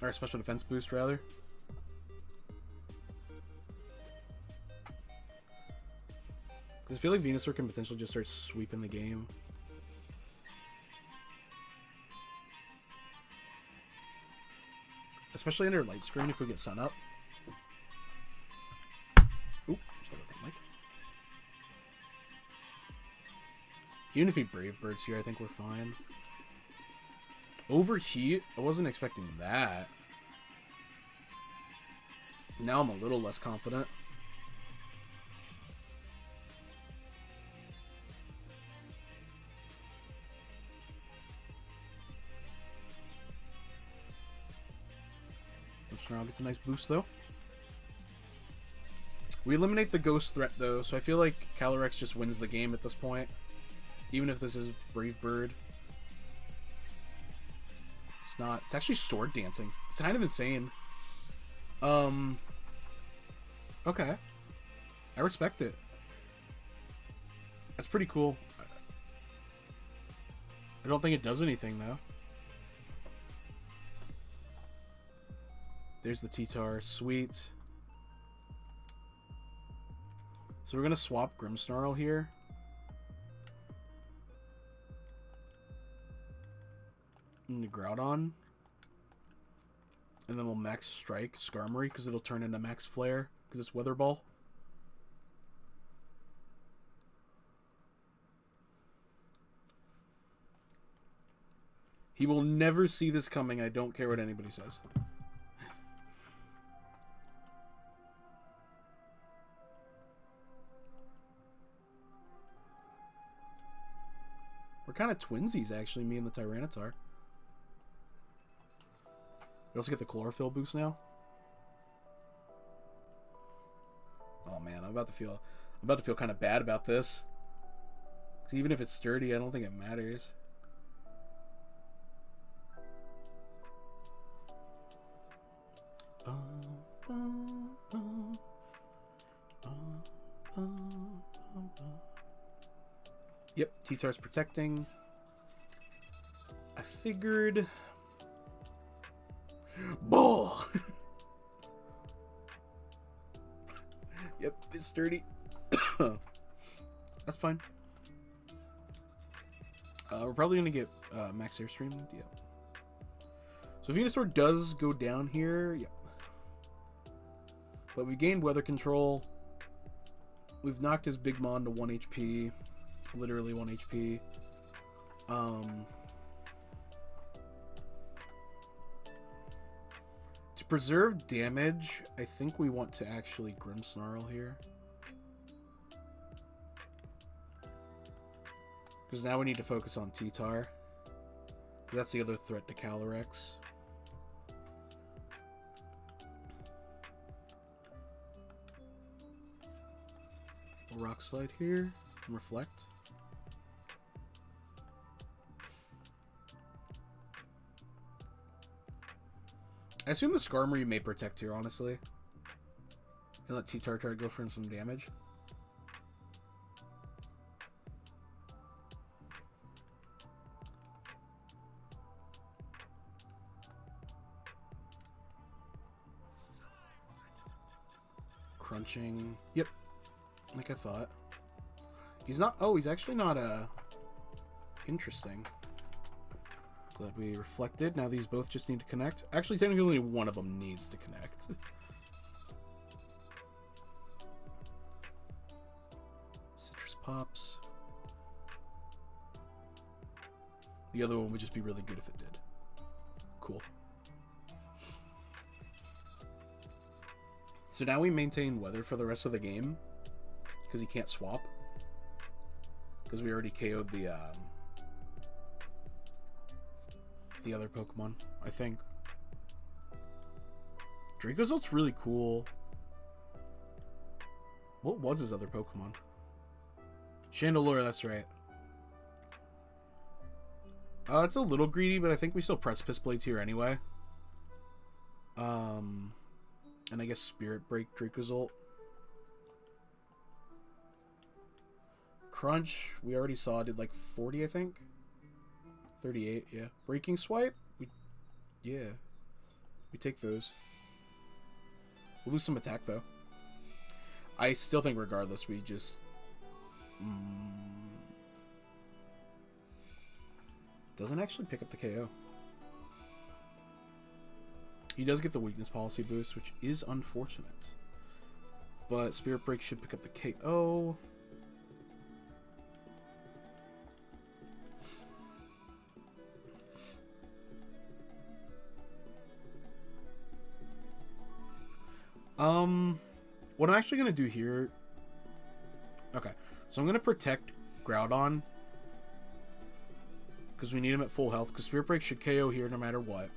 Or a special defense boost, rather. Because I feel like Venusaur can potentially just start sweeping the game. Especially under light screen if we get sun up. Oop, sorry about that, Mike. Even if he Brave Birds here, I think we're fine. Overheat? I wasn't expecting that. Now I'm a little less confident. Snarl gets a nice boost, though. We eliminate the ghost threat, though, so I feel like Calyrex just wins the game at this point. Even if this is Brave Bird. It's not. It's actually Sword Dancing. It's kind of insane. Okay. I respect it. That's pretty cool. I don't think it does anything, though. There's the T-Tar. Sweet. So we're going to swap Grimmsnarl here. Into Groudon. And then we'll max strike Skarmory because it'll turn into max flare because it's Weather Ball. He will never see this coming. I don't care what anybody says. We're kind of twinsies, actually, me and the Tyranitar. We also get the Chlorophyll boost now. Oh man, I'm about to feel kind of bad about this. 'Cause even if it's sturdy, I don't think it matters. Yep, T-Tar's protecting. I figured... Bull! Yep, it's sturdy. That's fine. We're probably going to get max airstream. Yep. So Venusaur does go down here. Yep. But we gained weather control. We've knocked his Big Mon to 1 HP. Literally 1 HP. To preserve damage, I think we want to actually Grimmsnarl here. Because now we need to focus on T-Tar. That's the other threat to Calyrex. We'll Rock Slide here and Reflect. I assume the Skarmory may protect here, honestly. And let T-Tar try to go for some damage. Crunching. Yep. Like I thought. He's not... Oh, he's actually not, interesting. Glad we reflected. Now these both just need to connect. Actually, technically only one of them needs to connect. Citrus pops. The other one would just be really good if it did. Cool. So now we maintain weather for the rest of the game. Because he can't swap. Because we already KO'd the other Pokemon, I think. Dracozont's really cool. What was his other Pokemon? Chandelure, that's right. It's a little greedy, but I think we still Precipice Blades here anyway. And I guess Spirit Break Dracozolt. Crunch, we already saw, did like 40, I think. 38, yeah. Breaking Swipe? We take those. We'll lose some attack, though. I still think regardless, we just... Doesn't actually pick up the KO. He does get the weakness policy boost, which is unfortunate. But Spirit Break should pick up the KO. What I'm actually going to do here... Okay, so I'm going to protect Groudon. Because we need him at full health, because Spirit Break should KO here no matter what.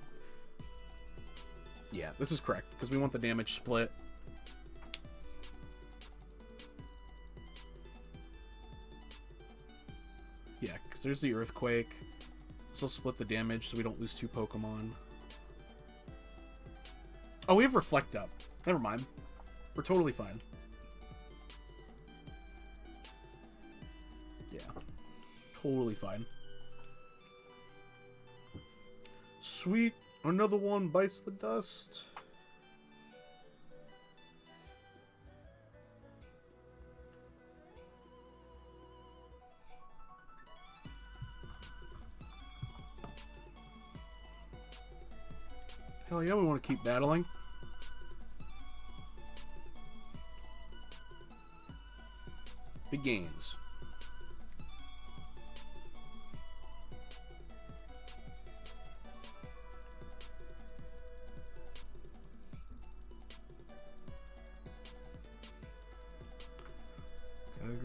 Yeah, this is correct, because we want the damage split. Yeah, because there's the Earthquake. This will split the damage so we don't lose 2 Pokemon. Oh, we have Reflect up. Never mind. We're totally fine. Yeah. Totally fine. Sweet. Another one bites the dust. Hell yeah, we want to keep battling. Big gains.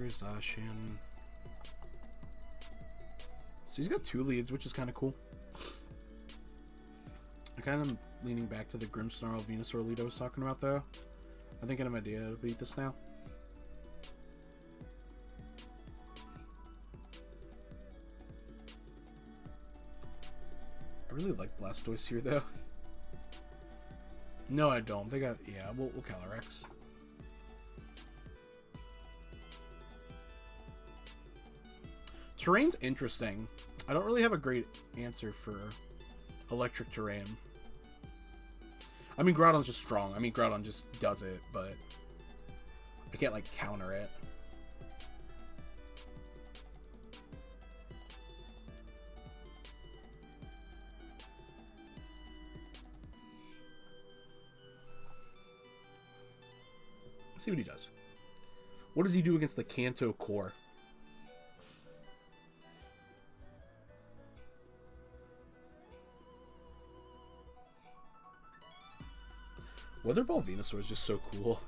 Zacian. So he's got 2 leads, which is kind of cool. I'm kind of leaning back to the Grimmsnarl Venusaur lead I was talking about, though. I think I have an idea to beat this now. really like Blastoise here, though. No, I don't. They got... Yeah, we'll Calyrex. Terrain's interesting. I don't really have a great answer for electric terrain. I mean, Groudon's just strong. I mean, Groudon just does it, but I can't, like, counter it. Let's see what he does. What does he do against the Kanto core? Weather Ball Venusaur is just so cool.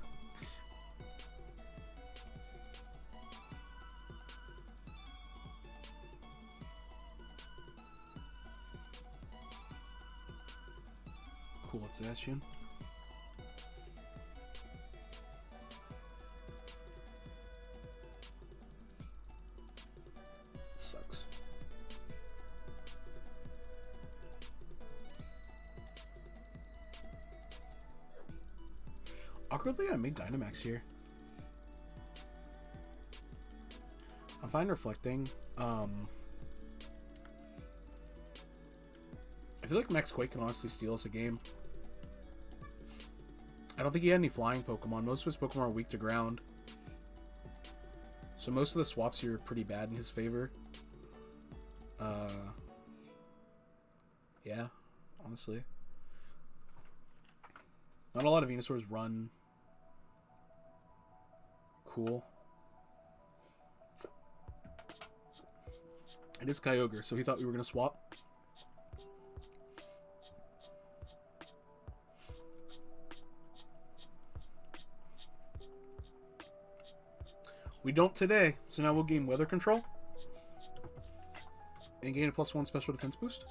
Cool, what's that, Shin? Sucks. Awkwardly, I made Dynamax here. I'm fine reflecting. I feel like Max Quake can honestly steal us a game. I don't think he had any flying Pokemon. Most of his Pokemon are weak to ground. So most of the swaps here are pretty bad in his favor. Yeah, honestly. Not a lot of Venusaurs run cool. It is Kyogre, so he thought we were going to swap. We don't today, so now we'll gain Weather Control. And gain a +1 special defense boost.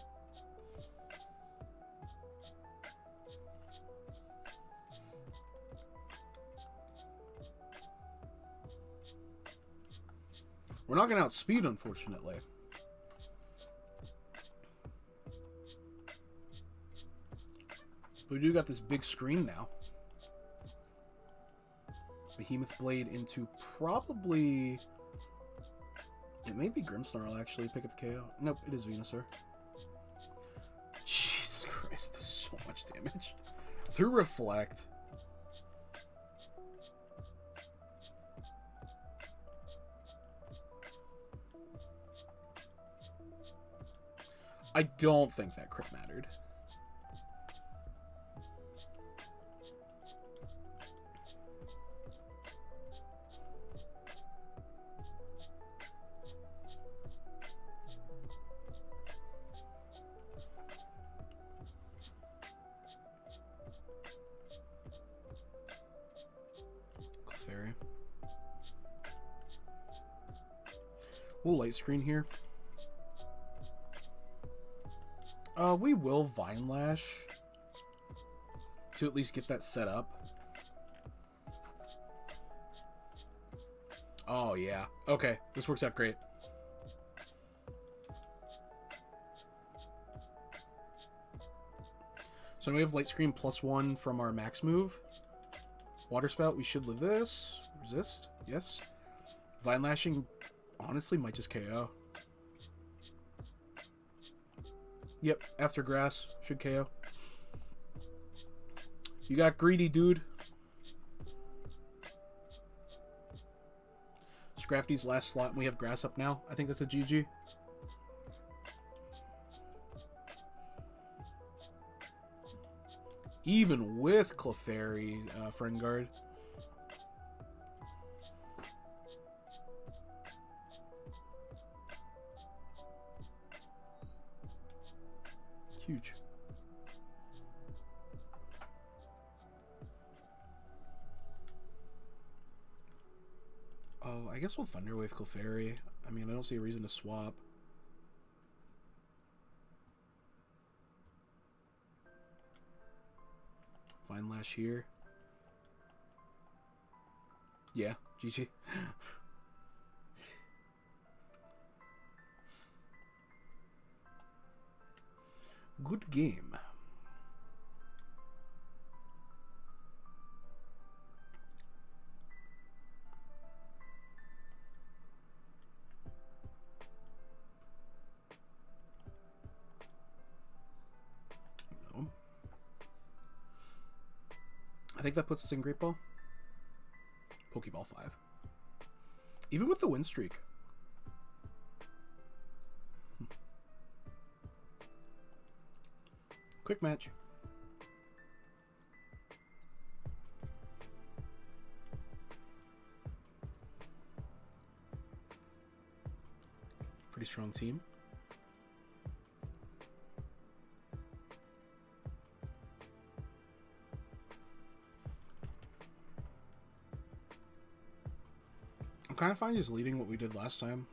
We're not going to outspeed, unfortunately. But we do got this big screen now. Behemoth Blade into probably... It may be Grimmsnarl, actually. Pick up KO. Nope, it is Venusaur. Jesus Christ, this is so much damage. Through Reflect. I don't think that crit mattered. Clefairy. We'll light screen here. We will Vine Lash to at least get that set up. Oh, yeah. Okay, this works out great. So now we have Light Screen +1 from our max move. Water Spout, we should live this. Resist, yes. Vine Lashing, honestly, might just KO. Yep, after Grass, should KO. You got greedy, dude. Scrafty's last slot, and we have Grass up now. I think that's a GG. Even with Clefairy, Friend Guard. Huge. Oh, I guess we'll Thunder Wave Clefairy. I mean, I don't see a reason to swap. Vine Lash here. Yeah, GG. Good game. No. I think that puts us in Great Ball. Pokeball 5. Even with the win streak. Quick match. Pretty strong team. I'm kind of fine just leading what we did last time.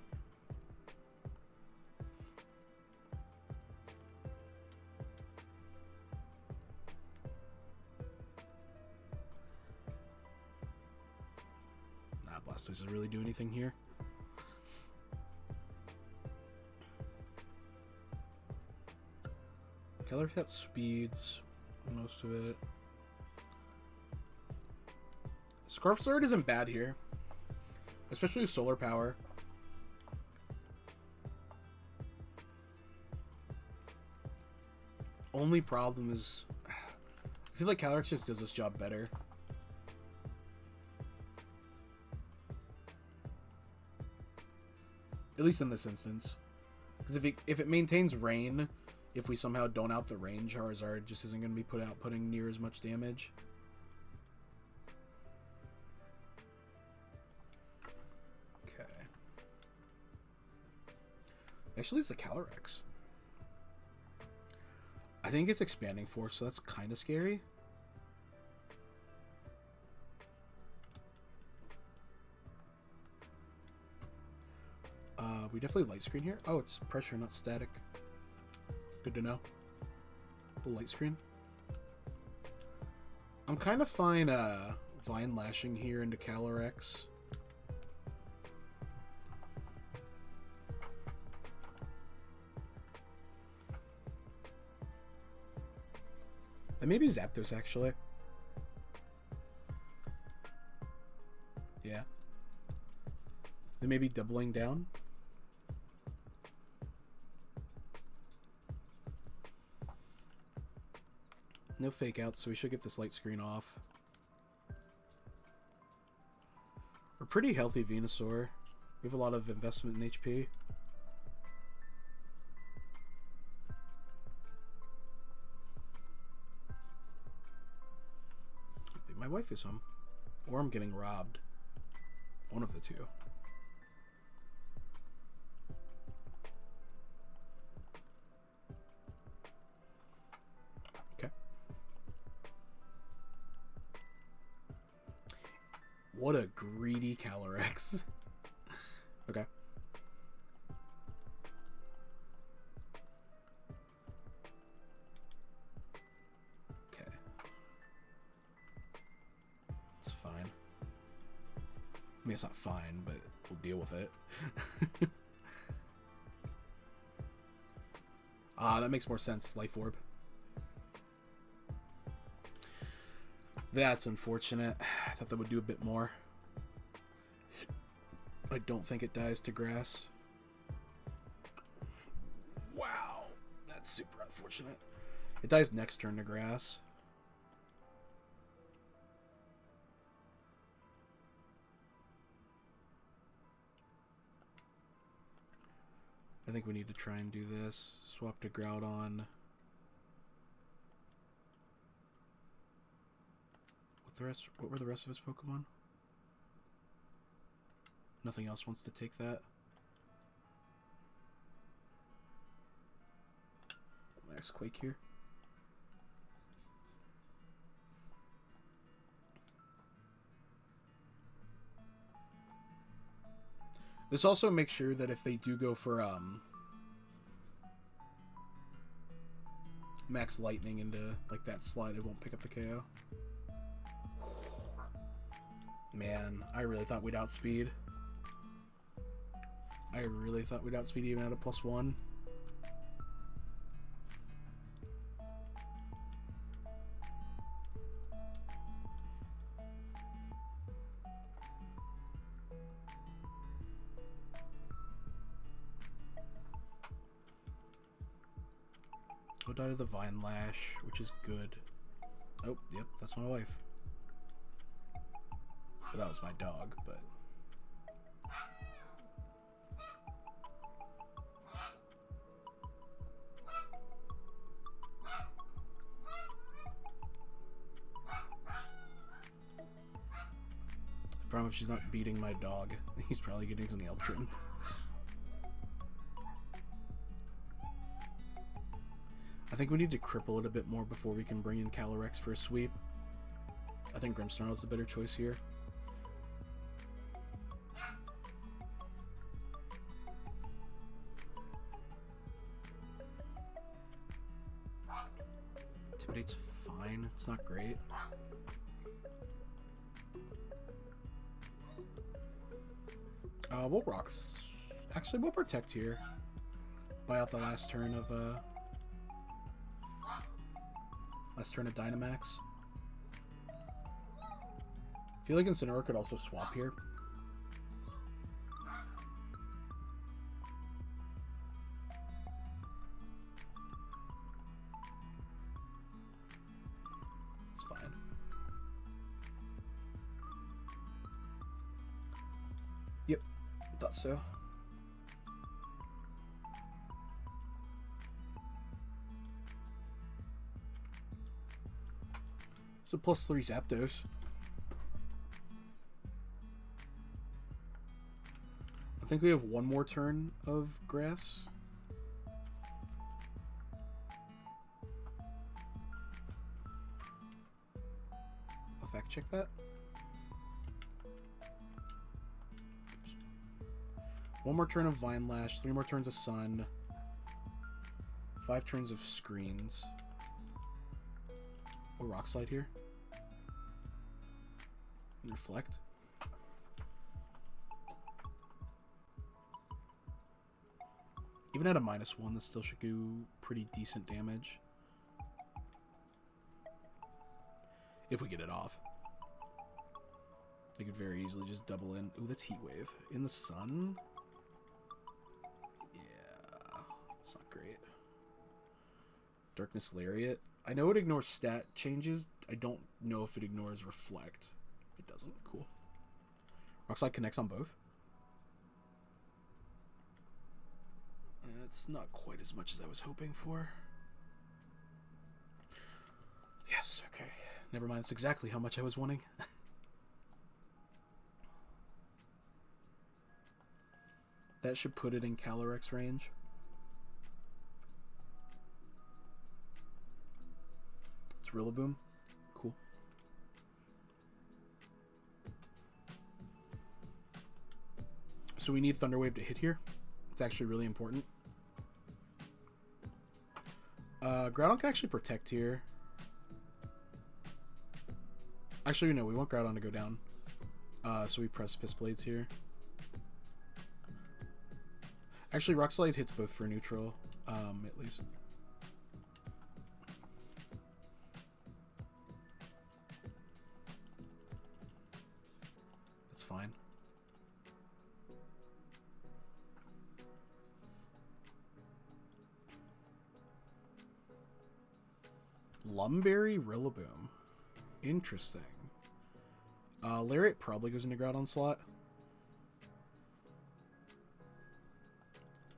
Nah, Blastoise doesn't really do anything here. Keller got speeds, most of it. Scarf Sword isn't bad here, especially with solar power. Only problem is, I feel like Calyrex just does this job better. At least in this instance. Because if it maintains rain, if we somehow don't out the rain, Charizard just isn't going to be putting near as much damage. Okay. Actually, it's the Calyrex. I think it's expanding force, so that's kind of scary. We definitely light screen here. Oh, it's pressure, not static. Good to know. Light screen. I'm kind of fine Vine Lashing here into Calyrex. And maybe Zapdos, actually. Yeah. Then maybe doubling down. No fake outs, so we should get this light screen off. We're pretty healthy Venusaur. We have a lot of investment in HP. My wife is home. Or I'm getting robbed. One of the two. What a greedy Calyrex. Okay. Okay. It's fine. I mean, it's not fine, but we'll deal with it. That makes more sense. Life Orb. That's unfortunate. I thought that would do a bit more. I don't think it dies to grass. Wow. That's super unfortunate. It dies next turn to grass. I think we need to try and do this. Swap to Groudon. What were the rest of his Pokemon? Nothing else wants to take that. Max Quake here. This also makes sure that if they do go for Max Lightning into like that slide, it won't pick up the KO. Man, I really thought we'd outspeed. I really thought we'd outspeed even at a +1. also died of the Vine Lash, which is good. Oh, yep, that's my wife. But that was my dog, but... I promise she's not beating my dog. He's probably getting his nail trimmed. I think we need to cripple it a bit more before we can bring in Calyrex for a sweep. I think Grimmsnarl is the better choice here. Intimidate's fine. It's not great. We'll Rocks. Actually, we'll Protect here. Buy out the last turn of Dynamax. I feel like Incineroar could also swap here. It's fine. Yep, thought so. So +3 Zapdos. I think we have one more turn of grass. I'll fact check that. Oops. One more turn of Vine Lash, 3 more turns of Sun, 5 turns of Screens. Or Rock Slide here. And Reflect. Even at a -1, this still should do pretty decent damage. If we get it off. They could very easily just double in. Ooh, that's Heat Wave. In the Sun? Yeah, it's not great. Darkness Lariat. I know it ignores stat changes. I don't know if it ignores Reflect. It doesn't. Cool. Rock Slide connects on both. It's not quite as much as I was hoping for. Yes, okay. Never mind, it's exactly how much I was wanting. That should put it in Calyrex range. It's Rillaboom. Cool. So we need Thunder Wave to hit here. It's actually really important. Groudon can actually Protect here. Actually, no, we want Groudon to go down. So we Precipice Blades here. Actually, Rock Slide hits both for neutral, at least. That's fine. Lumberry Rillaboom. Interesting. Lariat probably goes into Groudon slot.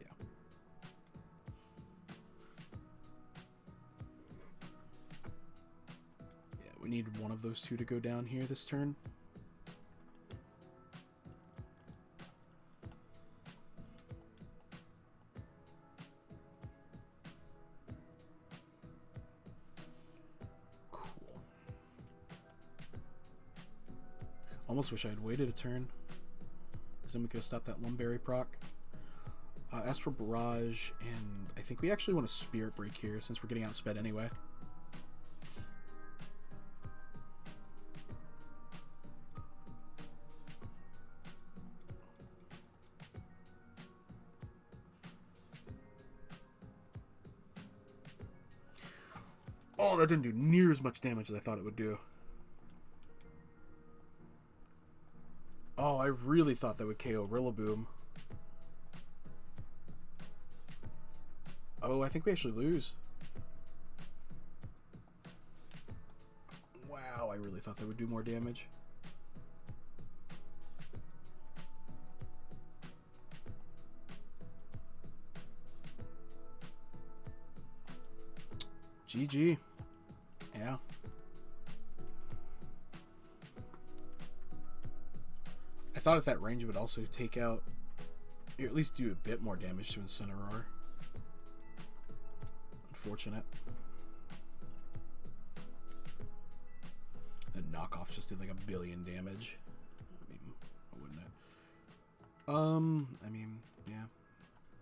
Yeah. Yeah, we need one of those two to go down here this turn. Almost wish I had waited a turn, because then we could have stopped that Lumberry proc. Astral Barrage, and I think we actually want a Spirit Break here, since we're getting outsped anyway. Oh, that didn't do near as much damage as I thought it would do. Oh, I really thought that would KO Rillaboom. Oh, I think we actually lose. I really thought that would do more damage. GG. Yeah. I thought at that range it would also take out, or at least do a bit more damage to Incineroar. Unfortunate. The knockoff just did like 1 billion damage. I mean, wouldn't it? I mean, yeah.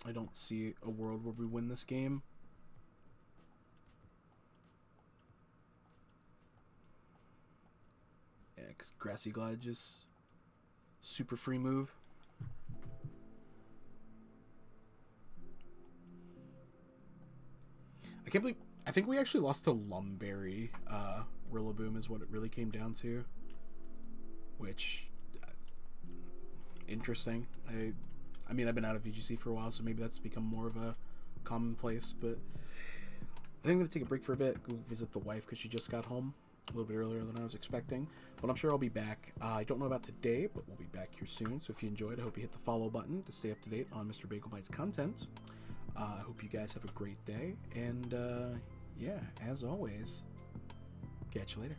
I don't see a world where we win this game. Yeah, because Grassy Glide just super free move. I can't believe... I think we actually lost to Lumberry. Rillaboom is what it really came down to. Which... interesting. I mean, I've been out of VGC for a while, so maybe that's become more of a commonplace, but... I think I'm going to take a break for a bit, go visit the wife, because she just got home a little bit earlier than I was expecting. But I'm sure I'll be back. I don't know about today, but we'll be back here soon. So if you enjoyed, I hope you hit the follow button to stay up to date on Mr. BagelBite's content. I hope you guys have a great day. And, yeah, as always, catch you later.